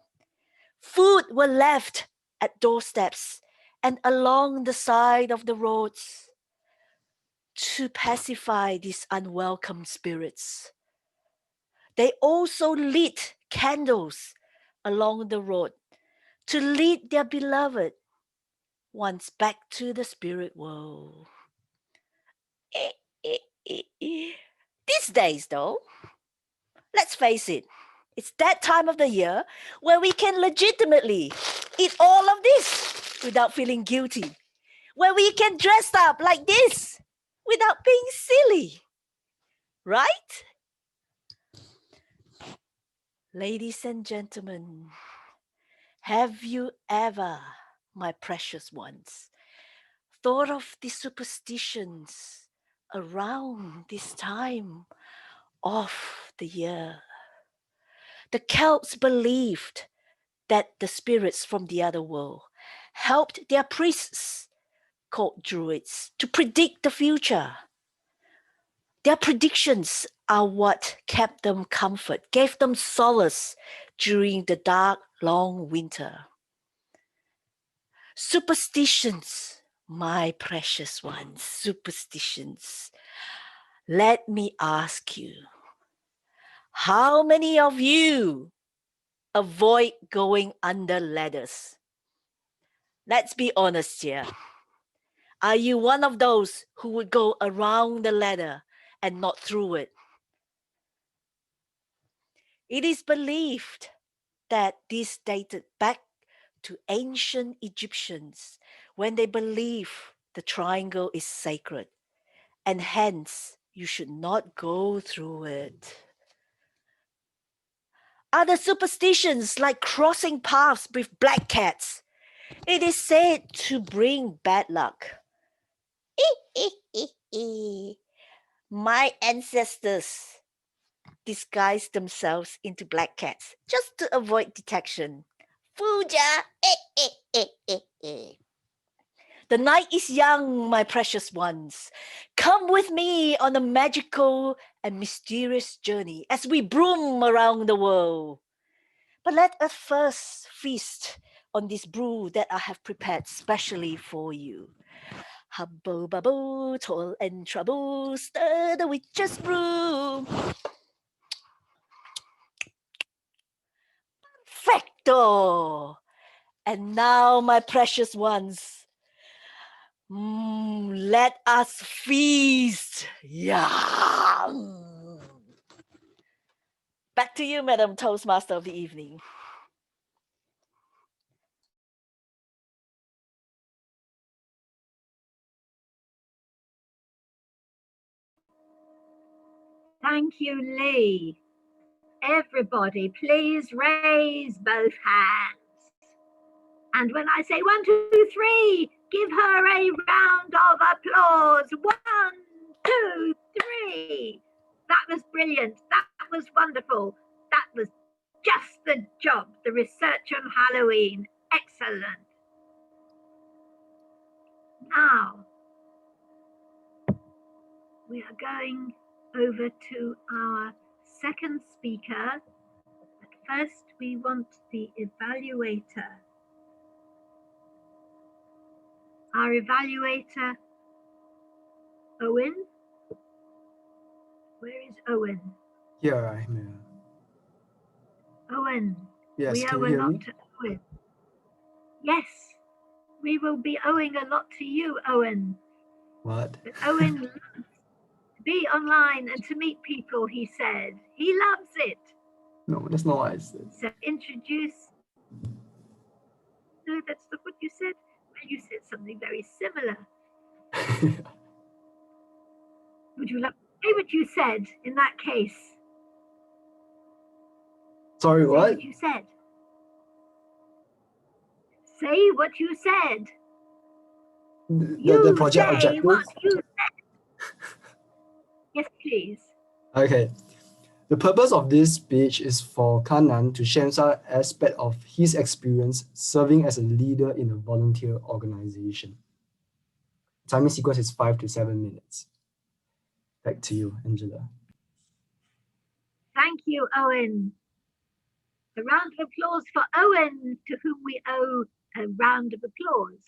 Food were left at doorsteps and along the side of the roads to pacify these unwelcome spirits. They also lit candles along the road to lead their beloved ones back to the spirit world. These days, though, let's face it, it's that time of the year where we can legitimately eat all of this without feeling guilty, where we can dress up like this without being silly, right? Ladies and gentlemen, have you ever, my precious ones, thought of the superstitions around this time of the year? The Celts believed that the spirits from the other world helped their priests, called druids, to predict the future. Their predictions are what kept them comfort, gave them solace during the dark, long winter. Superstitions, my precious ones, superstitions. Let me ask you, how many of you avoid going under ladders? Let's be honest here. Are you one of those who would go around the ladder and not through it? It is believed that this dated back to ancient Egyptians when they believed the triangle is sacred and hence you should not go through it. Other superstitions like crossing paths with black cats, it is said to bring bad luck. My ancestors disguised themselves into black cats just to avoid detection. Fuja! The night is young, my precious ones. Come with me on a magical and mysterious journey as we broom around the world. But let us first feast on this brew that I have prepared specially for you. Hubble bubble, toil and trouble, stir the witch's brew. Perfecto! And now, my precious ones, let us feast. Yum! Back to you, Madam Toastmaster of the evening. Thank you, Lee. Everybody, please raise both hands. And when I say 1, 2, 3, give her a round of applause. 1, 2, 3. That was brilliant. That was wonderful. That was just the job. The research on Halloween. Excellent. Now, we are going over to our second speaker. But first, we want the evaluator. Our evaluator, Owen. Where is Owen? Here I'm here. Owen. Yes, We can owe you a hear lot me? to Owen. Yes, we will be owing a lot to you, Owen. What? But Owen loves to be online and to meet people, he said. He loves it. No, that's not what I said. So introduce. No, that's not what you said. Well, you said something very similar. Would you like to say what you said in that case? Sorry, Say what? what you said. Say what you said. The project say objective? what you said. Yes, please. Okay. The purpose of this speech is for Kanan to share some aspect of his experience serving as a leader in a volunteer organization. Timing sequence is 5 to 7 minutes. Back to you, Angela. Thank you, Owen. A round of applause for Owen, to whom we owe a round of applause.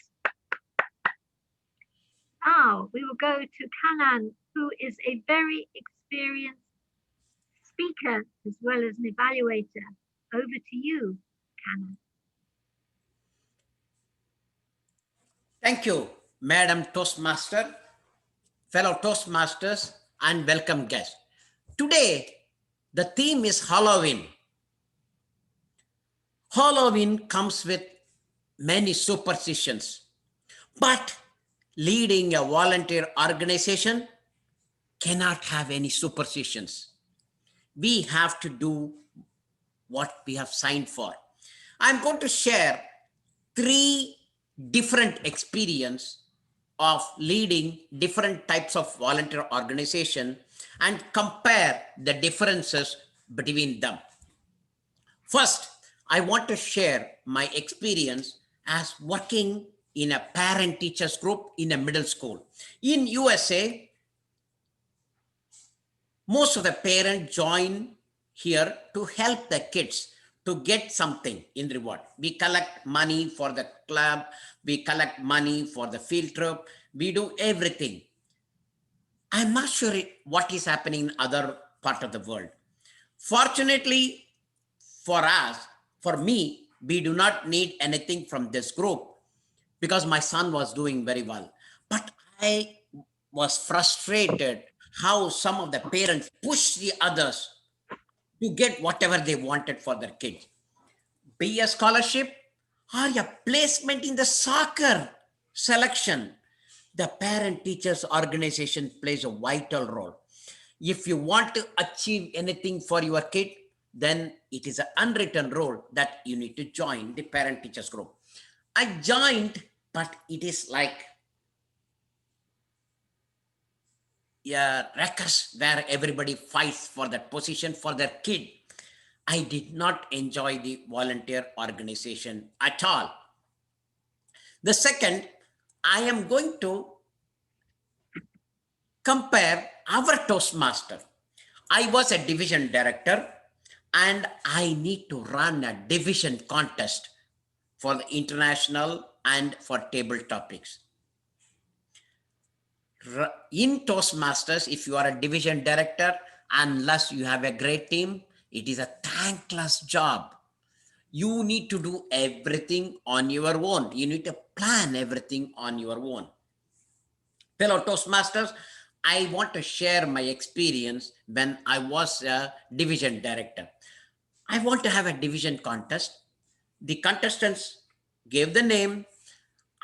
Now we will go to Kanan, who is a very experienced speaker as well as an evaluator. Over to you, Kanan. Thank you, Madam Toastmaster, fellow Toastmasters, and welcome guests. Today, the theme is Halloween. Halloween comes with many superstitions, but leading a volunteer organization cannot have any superstitions. We have to do what we have signed for. I'm going to share 3 different experiences of leading different types of volunteer organization and compare the differences between them. First, I want to share my experience as working in a parent teachers group in a middle school. In USA, most of the parents join here to help the kids to get something in reward. We collect money for the club, we collect money for the field trip, we do everything. I'm not sure what is happening in other part of the world. Fortunately for us, for me, we do not need anything from this group because my son was doing very well. But I was frustrated how some of the parents push the others to get whatever they wanted for their kids. Be a scholarship or a placement in the soccer selection. The parent teachers organization plays a vital role. If you want to achieve anything for your kid, then it is an unwritten rule that you need to join the parent teachers group. I joined, but it is like a ruckus where everybody fights for that position for their kid. I did not enjoy the volunteer organization at all. The second, I am going to compare our Toastmaster. I was a division director and I need to run a division contest for the international and for table topics. In Toastmasters, if you are a division director, unless you have a great team, it is a thankless job. You need to do everything on your own. You need to plan everything on your own. Fellow Toastmasters, I want to share my experience when I was a division director. I want to have a division contest. The contestants gave the name.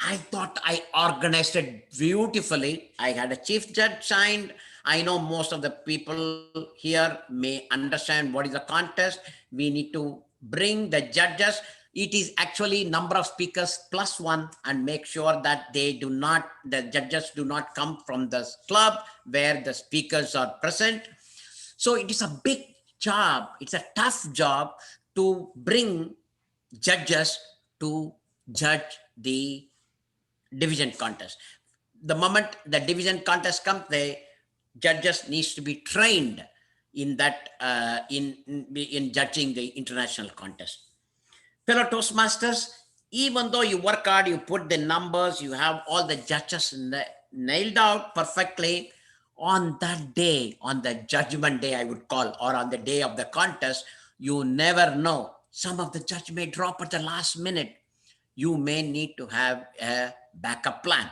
I thought I organized it beautifully. I had a chief judge signed. I know most of the people here may understand what is a contest. We need to bring the judges. It is actually number of speakers plus 1 and make sure that the judges do not come from the club where the speakers are present. So it is a big job. It's a tough job to bring judges to judge the division contest. The moment the division contest comes, the judges needs to be trained in that in judging the international contest. Fellow Toastmasters, even though you work hard, you put the numbers, you have all the judges nailed out perfectly, on that day, on the judgment day I would call, or on the day of the contest, you never know. Some of the judge may drop at the last minute. You may need to have a backup plan.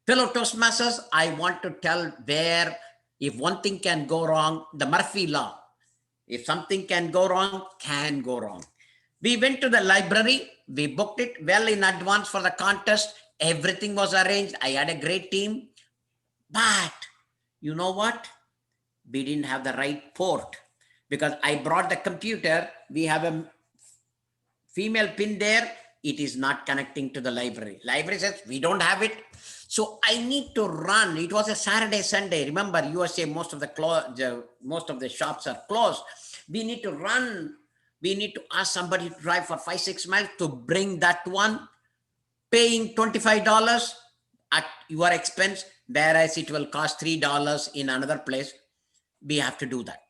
Fellow Toastmasters, I want to tell where if one thing can go wrong, the Murphy law. If something can go wrong, can go wrong. We went to the library. We booked it well in advance for the contest. Everything was arranged. I had a great team. But you know what? We didn't have the right port because I brought the computer. We have a female pin there. It is not connecting to the library. Library says we don't have it. So I need to run. It was a Saturday, Sunday. Remember, USA, most of the shops are closed. We need to run. We need to ask somebody to drive for 5-6 miles to bring that one, paying $25 at your expense, whereas it will cost $3 in another place. We have to do that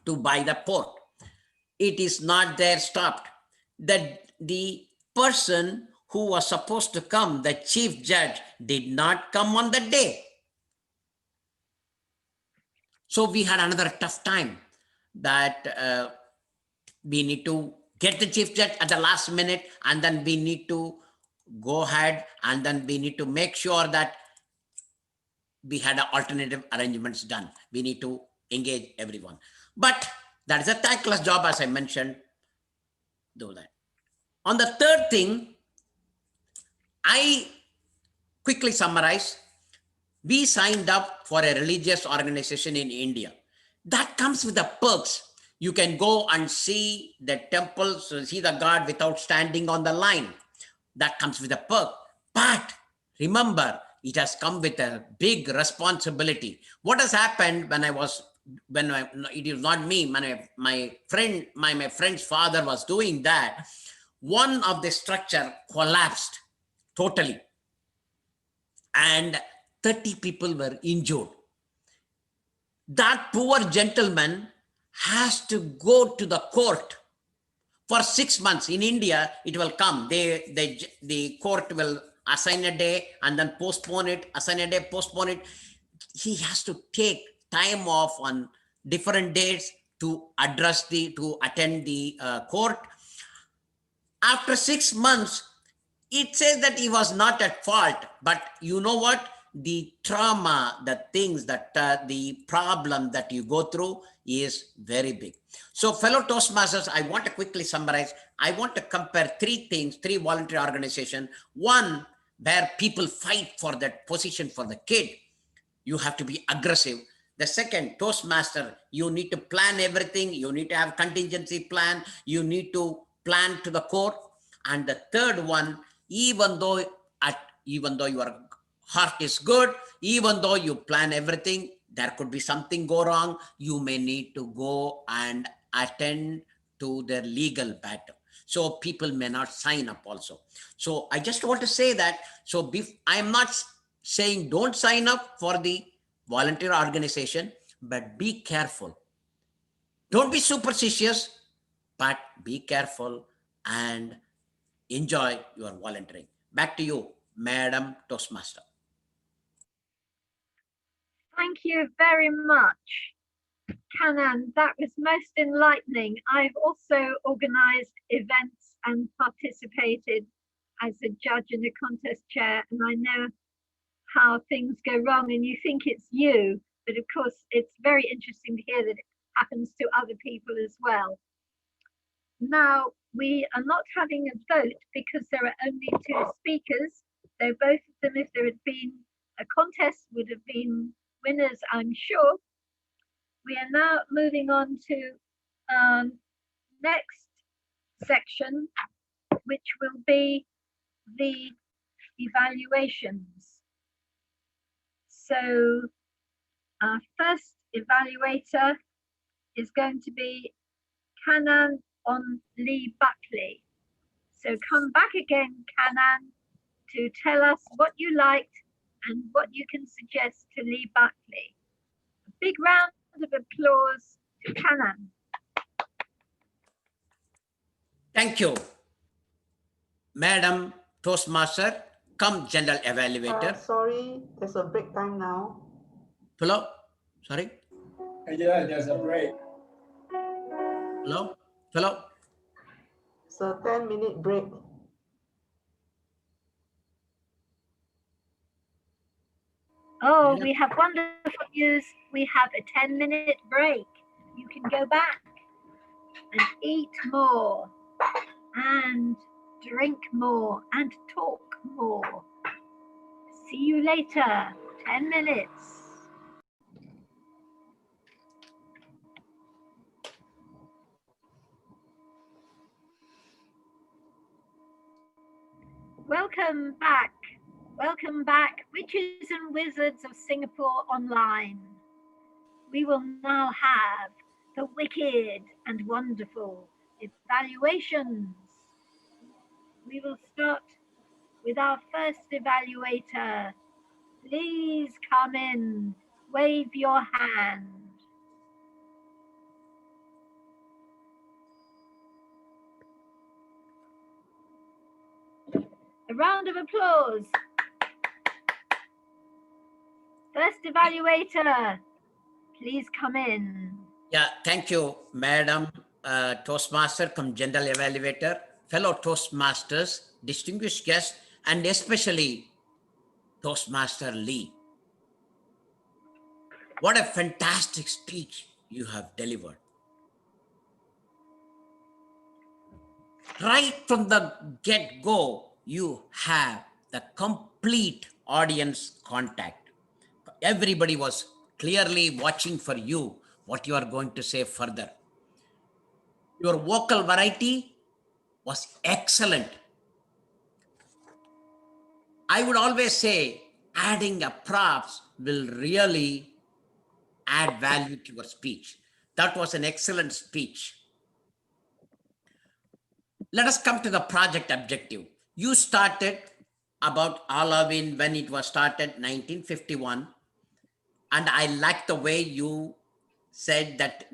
to buy the port. It is not there stopped. The person who was supposed to come, the chief judge, did not come on the day. So we had another tough time that we need to get the chief judge at the last minute, and then we need to go ahead, and then we need to make sure that we had alternative arrangements done. We need to engage everyone. But that is a thankless job, as I mentioned. Do that. On the third thing, I quickly summarize. We signed up for a religious organization in India. That comes with the perks. You can go and see the temples, see the God without standing on the line. That comes with a perk. But remember, it has come with a big responsibility. What has happened it is not me, my friend's father was doing that. One of the structure collapsed totally, and 30 people were injured. That poor gentleman has to go to the court for 6 months. In India, it will come. The court will assign a day and then postpone it, assign a day, postpone it. He has to take time off on different dates to attend the court. After 6 months, it says that he was not at fault, but you know what? The trauma, the things that the problem that you go through is very big. So fellow Toastmasters, I want to quickly summarize. I want to compare three things, three voluntary organizations. One, where people fight for that position for the kid. You have to be aggressive. The second, Toastmaster, you need to plan everything. You need to have contingency plan. You need to plan to the court. And the third one, even though your heart is good, even though you plan everything, there could be something go wrong. You may need to go and attend to their legal battle. So people may not sign up also. So I just want to say that. So I am not saying don't sign up for the volunteer organization, but be careful. Don't be superstitious, but be careful and enjoy your volunteering. Back to you, Madam Toastmaster. Thank you very much, Kanan. That was most enlightening. I've also organized events and participated as a judge and a contest chair, and I know how things go wrong and you think it's you, but of course it's very interesting to hear that it happens to other people as well. Now, we are not having a vote because there are only two speakers, though both of them, if there had been a contest, would have been winners, I'm sure. We are now moving on to next section, which will be the evaluations. So our first evaluator is going to be Kanan on Lee Buckley. So come back again, Kanan, to tell us what you liked and what you can suggest to Lee Buckley. A big round of applause to Kanan. Thank you. Madam Toastmaster, come General Evaluator. Sorry, there's a break time now. Hello? Sorry? Yeah, there's a break. Hello? Hello? It's a 10-minute break. Oh, we have wonderful news. We have a 10-minute break. You can go back and eat more and drink more and talk more. See you later. 10 minutes. Welcome back. Welcome back, Witches and Wizards of Singapore Online. We will now have the wicked and wonderful evaluations. We will start with our first evaluator. Please come in, wave your hand. A round of applause. First evaluator, please come in. Yeah, thank you, Madam Toastmaster, come General Evaluator, fellow Toastmasters, distinguished guests, and especially Toastmaster Lee. What a fantastic speech you have delivered. Right from the get-go, you have the complete audience contact. Everybody was clearly watching for you, what you are going to say further. Your vocal variety was excellent. I would always say adding a props will really add value to your speech. That was an excellent speech. Let us come to the project objective. You started about Halloween when it was started 1951. And I like the way you said that,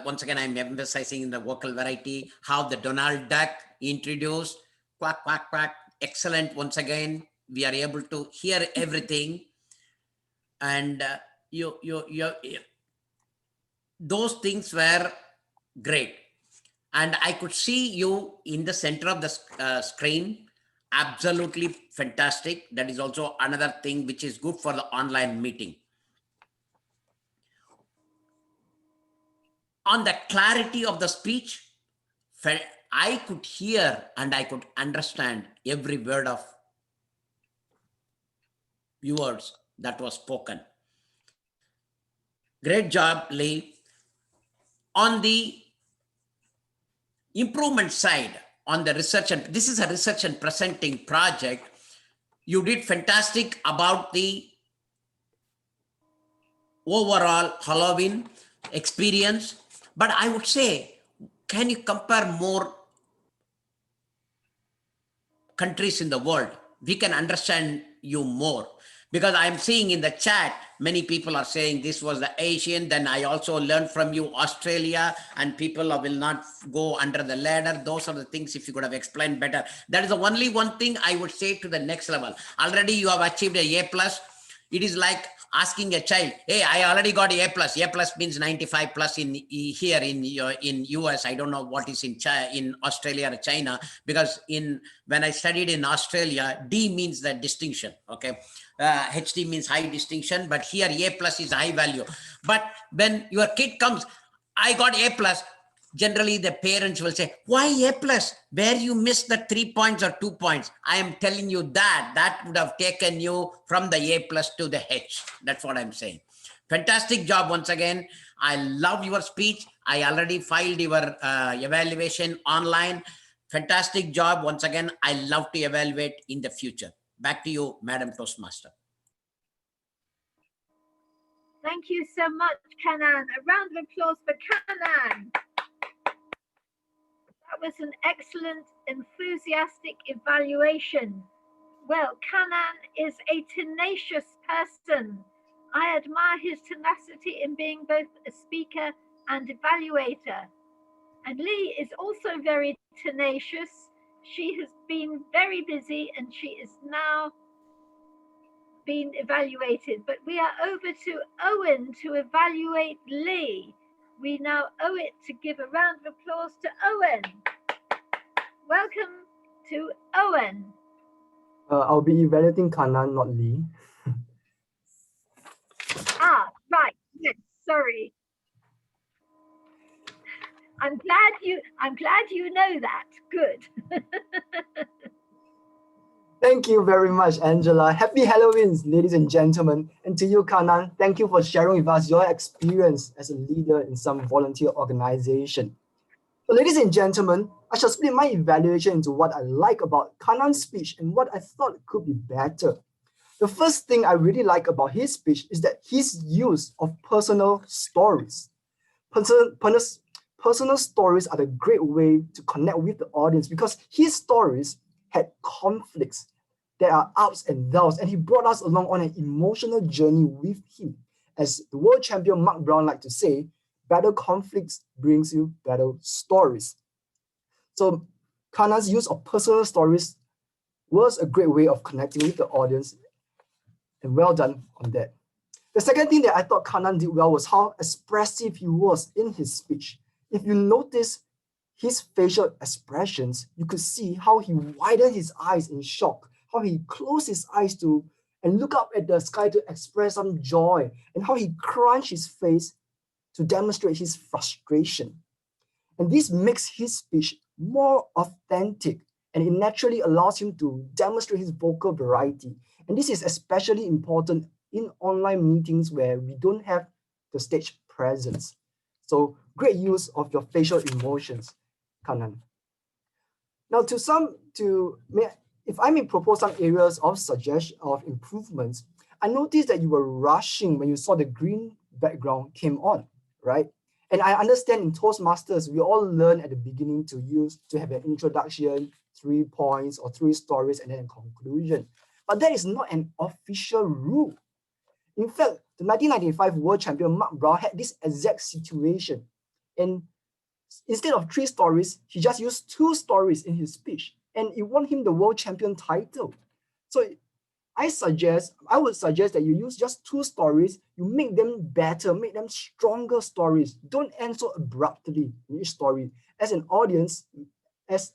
once again, I'm emphasizing the vocal variety, how the Donald Duck introduced, quack, quack, quack, excellent. Once again, we are able to hear everything. And those things were great. And I could see you in the center of the screen. Absolutely fantastic. That is also another thing which is good for the online meeting. On the clarity of the speech, I could hear and I could understand every word of words that was spoken. Great job, Lee. On the improvement side, on the research, and this is a research and presenting project, you did fantastic about the overall Halloween experience. But I would say, can you compare more countries in the world? We can understand you more. Because I'm seeing in the chat, many people are saying this was the Asian. Then I also learned from you Australia, and people will not go under the ladder. Those are the things, if you could have explained better. That is the only one thing I would say to the next level. Already you have achieved a A+. It is like asking a child, hey, I already got A+. A+ means 95+ in here in US. I don't know what is in Australia or China, because when I studied in Australia, D means the distinction. Okay. HD means high distinction, but here A+ is high value. But when your kid comes, I got A+, generally the parents will say, why A+? Where you missed the 3 points or 2 points? I am telling you that would have taken you from the A+ to the H. That's what I'm saying. Fantastic job once again. I love your speech. I already filed your evaluation online. Fantastic job once again. I love to evaluate in the future. Back to you, Madam Toastmaster. Thank you so much, Kanan. A round of applause for Kanan. That was an excellent, enthusiastic evaluation. Well, Kanan is a tenacious person. I admire his tenacity in being both a speaker and evaluator. And Lee is also very tenacious. She has been very busy and she is now being evaluated. But we are over to Owen to evaluate Lee. We now owe it to give a round of applause to Owen. Welcome to Owen. I'll be evaluating Kanan, not Lee. Right. Yes, sorry. I'm glad you know that. Good. Thank you very much, Angela. Happy Halloween, ladies and gentlemen. And to you, Kanan, thank you for sharing with us your experience as a leader in some volunteer organization. So, ladies and gentlemen, I shall split my evaluation into what I like about Kanan's speech and what I thought could be better. The first thing I really like about his speech is that his use of personal stories. Personal stories are a great way to connect with the audience because his stories had conflicts. There are ups and downs, and he brought us along on an emotional journey with him. As the world champion Mark Brown liked to say, better conflicts brings you better stories. So Kanan's use of personal stories was a great way of connecting with the audience, and well done on that. The second thing that I thought Kanan did well was how expressive he was in his speech. If you notice his facial expressions, you could see how he widened his eyes in shock, how he closed his eyes to and look up at the sky to express some joy, and how he crunched his face to demonstrate his frustration. And this makes his speech more authentic, and it naturally allows him to demonstrate his vocal variety. And this is especially important in online meetings where we don't have the stage presence. So great use of your facial emotions, Kanan. Now if I may propose some areas of suggestion of improvements, I noticed that you were rushing when you saw the green background came on, right? And I understand in Toastmasters, we all learn at the beginning to have an introduction, 3 points or 3 stories, and then a conclusion. But that is not an official rule. In fact, the 1995 world champion Mark Brown had this exact situation. And instead of 3 stories, he just used 2 stories in his speech, and it won him the world champion title. So I would suggest that you use just 2 stories, you make them better, make them stronger stories. Don't end so abruptly in each story. As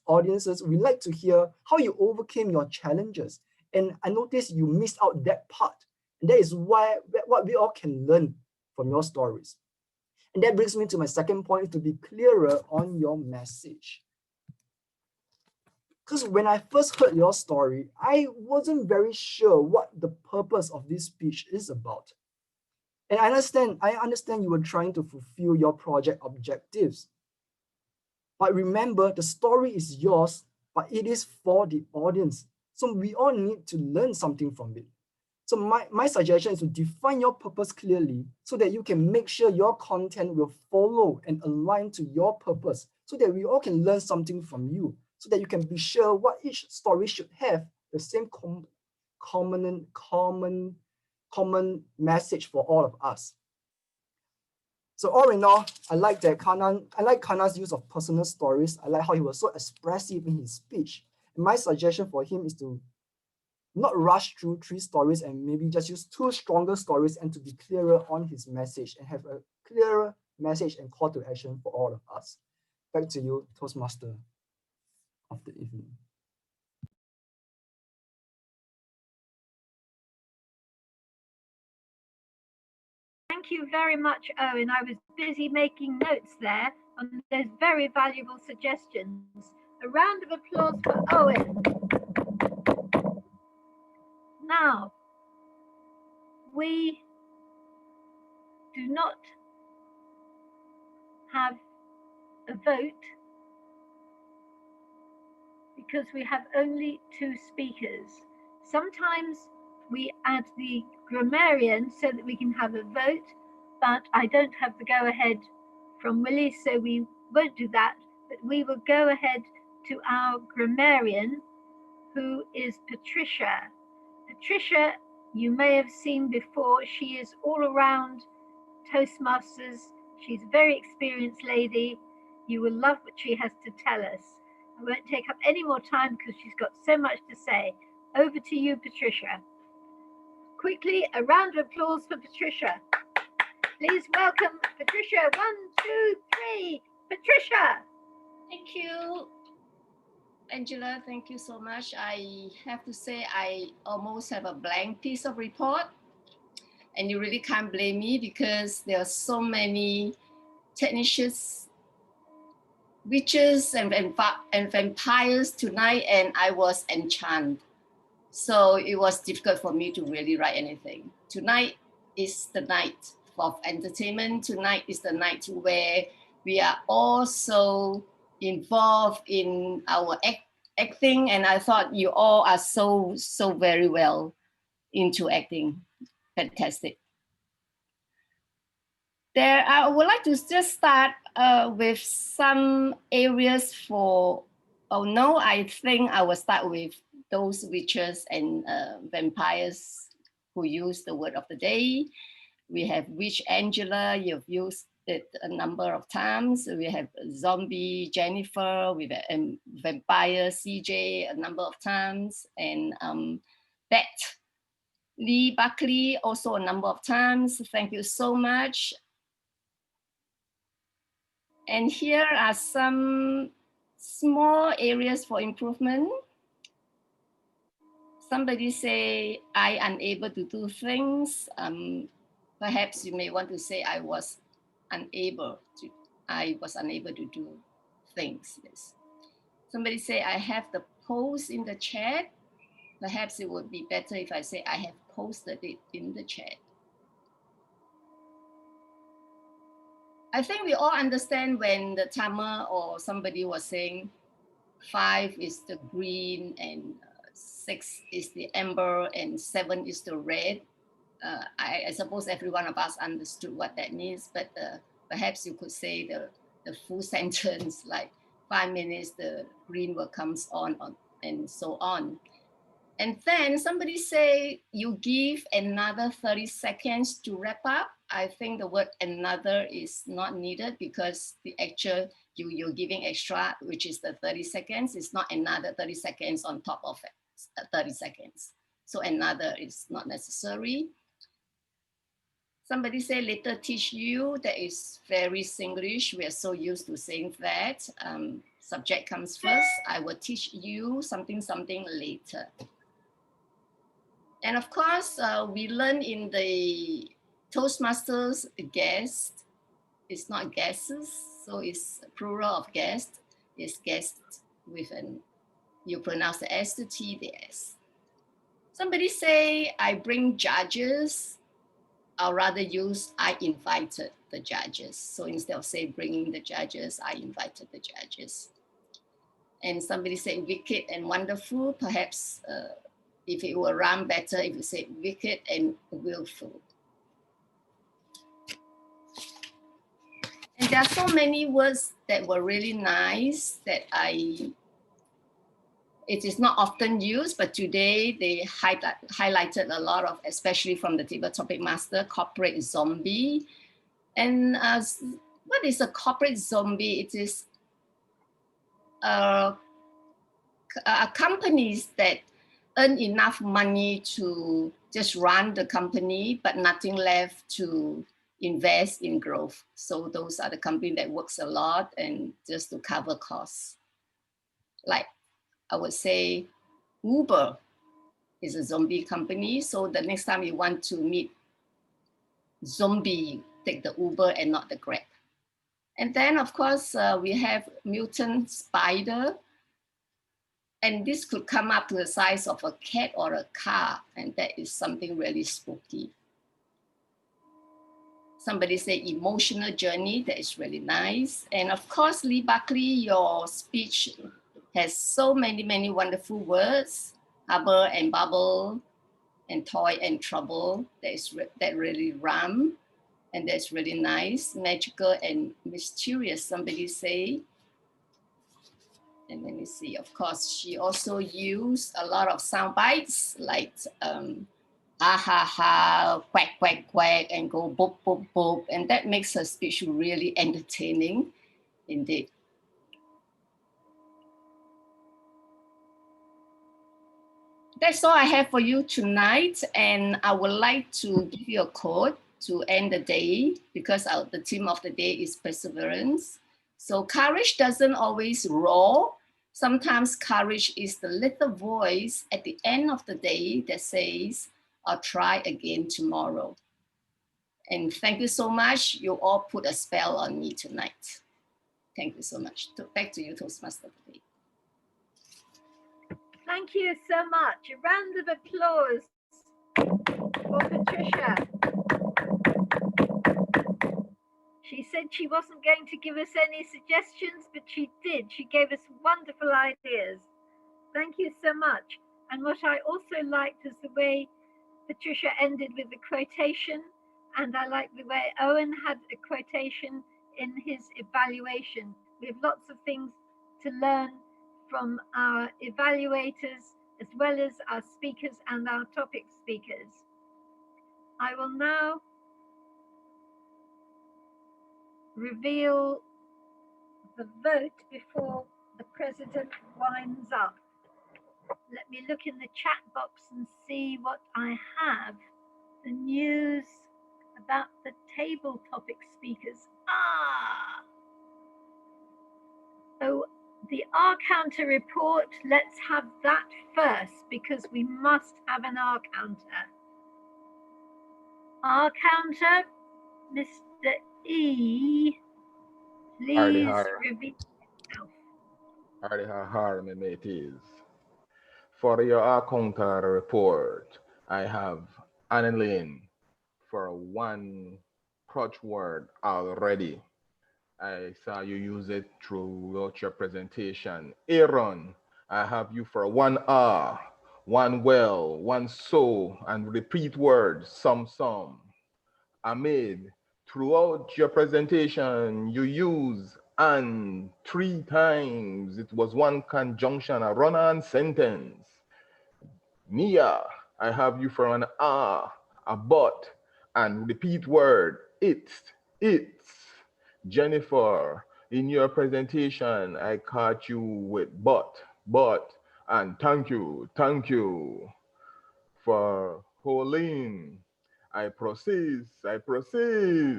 audiences, we like to hear how you overcame your challenges. And I noticed you missed out that part. And that is what we all can learn from your stories. And that brings me to my second point, to be clearer on your message. Because when I first heard your story, I wasn't very sure what the purpose of this speech is about. And I understand you were trying to fulfill your project objectives. But remember, the story is yours, but it is for the audience. So we all need to learn something from it. So my suggestion is to define your purpose clearly so that you can make sure your content will follow and align to your purpose so that we all can learn something from you, so that you can be sure what each story should have the same common message for all of us. So all in all, I like Kanan's use of personal stories. I like how he was so expressive in his speech. And my suggestion for him is to not rush through 3 stories and maybe just use 2 stronger stories, and to be clearer on his message and have a clearer message and call to action for all of us. Back to you, Toastmaster of the evening. Thank you very much, Owen. I was busy making notes there on those very valuable suggestions. A round of applause for Owen. Now, we do not have a vote because we have only 2 speakers. Sometimes we add the grammarian so that we can have a vote, but I don't have the go-ahead from Willie, so we won't do that, but we will go ahead to our grammarian, who is Patricia. Patricia, you may have seen before. She is all around Toastmasters. She's a very experienced lady. You will love what she has to tell us. I won't take up any more time because she's got so much to say. Over to you, Patricia. Quickly, a round of applause for Patricia. Please welcome Patricia. 1, 2, 3. Patricia. Thank you, Angela. Thank you so much. I have to say I almost have a blank piece of report. And you really can't blame me because there are so many technicians witches and vampires tonight, and I was enchanted. So it was difficult for me to really write anything. Tonight is the night of entertainment. Tonight is the night where we are all so involved in our acting, and I thought you all are so very well into acting. Fantastic. There, I would like to just start with some areas for, oh no, I think I will start with those witches and vampires who use the word of the day. We have Witch Angela, you've used it a number of times. We have Zombie Jennifer, we have Vampire CJ a number of times, and Bat Lee Buckley also a number of times. Thank you so much. And here are some small areas for improvement. Somebody say, I unable to do things. Perhaps you may want to say, I was unable to do things. Yes. Somebody say, I have the post in the chat. Perhaps it would be better if I say, I have posted it in the chat. I think we all understand when the timer or somebody was saying 5 is the green and 6 is the amber and 7 is the red. I suppose every one of us understood what that means, but perhaps you could say the full sentence, like 5 minutes, the green will comes on and so on. And then somebody say you give another 30 seconds to wrap up. I think the word another is not needed because the actual you're giving extra, which is the 30 seconds, is not another 30 seconds on top of it, 30 seconds. So another is not necessary. Somebody say later teach you. That is very Singlish. We are so used to saying that. Subject comes first. I will teach you something later. And of course, we learn in the Toastmasters guest. It's not guesses, so it's plural of guest. It's guest with an, you pronounce the S to T, the S. Somebody say, I bring judges. I'll rather use, I invited the judges. So instead of say bringing the judges, I invited the judges. And somebody say wicked and wonderful, perhaps if it will run better, if you say wicked and willful. And there are so many words that were really nice that it is not often used, but today they highlighted a lot of, especially from the table topic master, corporate zombie. And what is a corporate zombie? It is companies that earn enough money to just run the company, but nothing left to invest in growth. So those are the company that works a lot and just to cover costs. Like I would say Uber is a zombie company. So the next time you want to meet zombie, take the Uber and not the Grab. And then of course we have mutant spider. And this could come up to the size of a cat or a car, and that is something really spooky. Somebody say emotional journey, that is really nice. And of course, Lee Buckley, your speech has so many wonderful words, harbor and bubble, and toy and trouble, that really rhyme, and that's really nice. Magical and mysterious, somebody say. And let me see, of course, she also used a lot of sound bites like ha ha ha, quack quack quack, and go boop boop boop. And that makes her speech really entertaining indeed. That's all I have for you tonight. And I would like to give you a quote to end the day because the theme of the day is perseverance. So courage doesn't always roar. Sometimes courage is the little voice at the end of the day that says, I'll try again tomorrow. And thank you so much. You all put a spell on me tonight. Thank you so much. Back to you, Toastmaster. Thank you so much. A round of applause for Patricia. She said she wasn't going to give us any suggestions, but she did. She gave us wonderful ideas. Thank you so much. And what I also liked is the way Patricia ended with the quotation, and I like the way Owen had a quotation in his evaluation. We have lots of things to learn from our evaluators, as well as our speakers and our topic speakers. I will now reveal the vote before the president winds up. Let me look in the chat box and see what I have. The news about the table topic speakers. Oh, the R counter report, let's have that first because we must have an R counter. R counter, Mr. E, please reveal yourself. Hardy, my mateys. For your counter report, I have Annalyn for one crutch word already. I saw you use it throughout your presentation. Aaron, I have you for one one well, one so, and repeat words, some. Ahmed, throughout your presentation, you use and 3 times. It was one conjunction, a run-on sentence. Mia, I have you for an a but, and repeat word, it's. Jennifer, in your presentation, I caught you with but, and thank you. For Pauline, I proceed,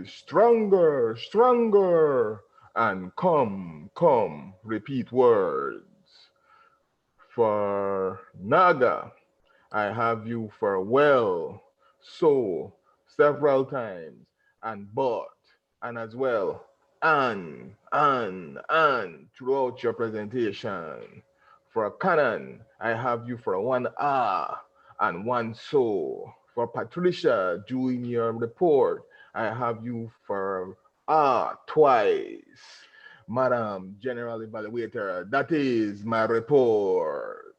stronger, and come, repeat words. For Naga, I have you for well, so, several times, and but, and as well, and, throughout your presentation. For Canon, I have you for one and one so. For Patricia, doing your report, I have you for twice. Madam General Evaluator, that is my report.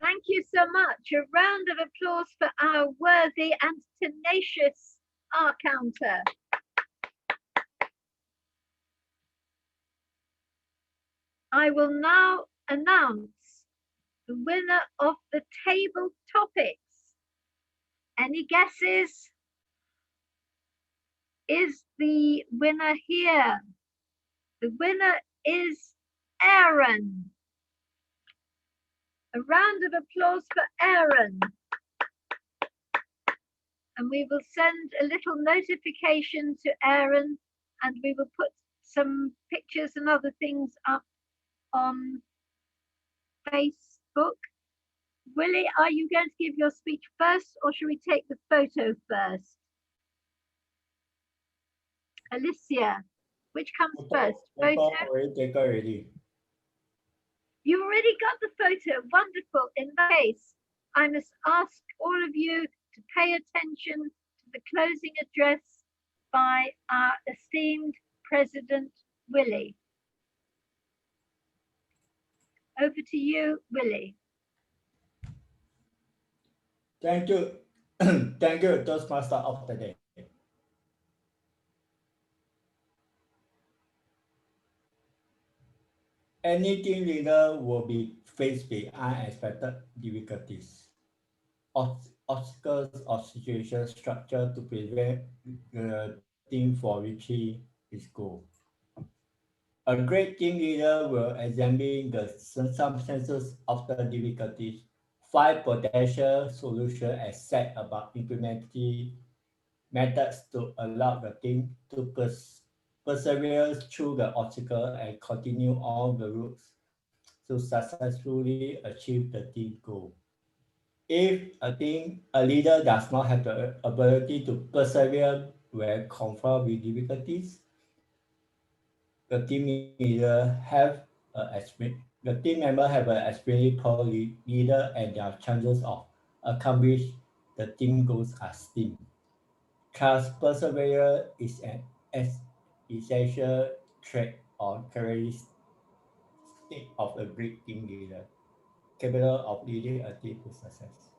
Thank you so much. A round of applause for our worthy and tenacious R counter. I will now announce the winner of the table topics. Any guesses? Is the winner here? The winner is Aaron. A round of applause for Aaron. And we will send a little notification to Aaron, and we will put some pictures and other things up on Facebook. Willie, are you going to give your speech first, or should we take the photo first? Alicia, which comes first? Photo? Already. You already got the photo. Wonderful. In that case, I must ask all of you to pay attention to the closing address by our esteemed President Willie. Over to you, Willie. Thank you. Thank you, Toastmaster of the day. Any team leader will be faced with unexpected difficulties, obstacles or situation structure to prevent the team from reaching its goal. A great team leader will examine the circumstances of the difficulties, find potential solutions, and set about implementing methods to allow the team to persevere through the obstacle and continue on the routes to successfully achieve the team goal. If a leader does not have the ability to persevere when confronted with difficulties, the team leader have the team member have an experienced leader and their chances of accomplish the team goals are slim. Thus, perseverance is an essential trait or characteristic of a great team leader, capable of leading a team to success.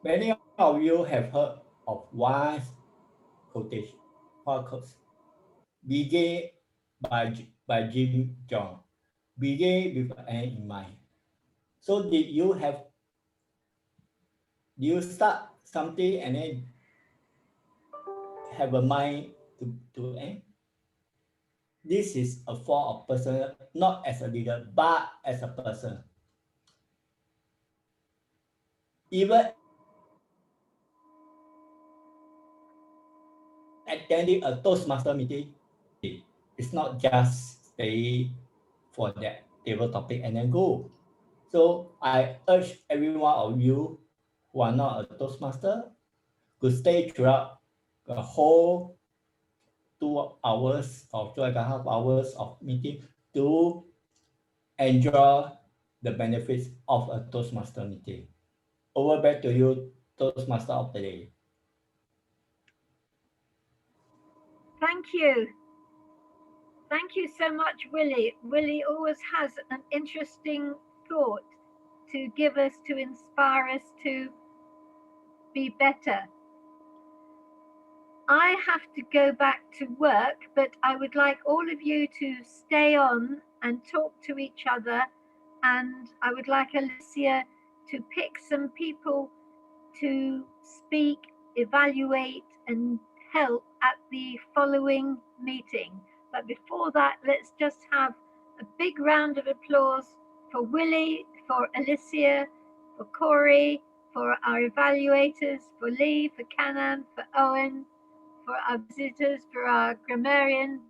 Many of you have heard of one quotation, quotes, begin by Jim John, begin with an end in mind. So did you start something and then have a mind to end? This is a form of person, not as a leader, but as a person. Even attending a Toastmaster meeting, it's not just stay for that table topic and then go. So I urge every one of you who are not a Toastmaster to stay throughout the whole 2 hours or 2.5 hours of meeting to enjoy the benefits of a Toastmaster meeting. Over back to you, Toastmaster of the day. Thank you. Thank you so much, Willie. Willie always has an interesting thought to give us, to inspire us to be better. I have to go back to work, but I would like all of you to stay on and talk to each other. And I would like Alicia to pick some people to speak, evaluate, and help at the following meeting. But before that, let's just have a big round of applause for Willie, for Alicia, for Corey, for our evaluators, for Lee, for Canan, for Owen, for our visitors, for our grammarian,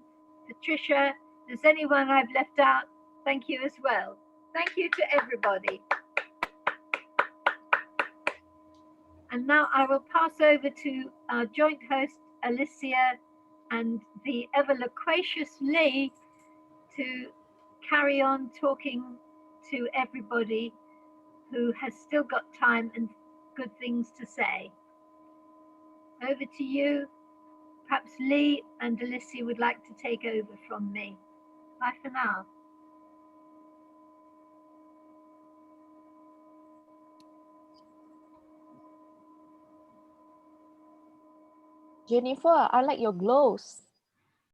Patricia. If there's anyone I've left out, thank you as well. Thank you to everybody. And now I will pass over to our joint host, Alicia, and the ever loquacious Lee to carry on talking to everybody who has still got time and good things to say. Over to you. Perhaps Lee and Alicia would like to take over from me. Bye for now. Jennifer, I like your glows.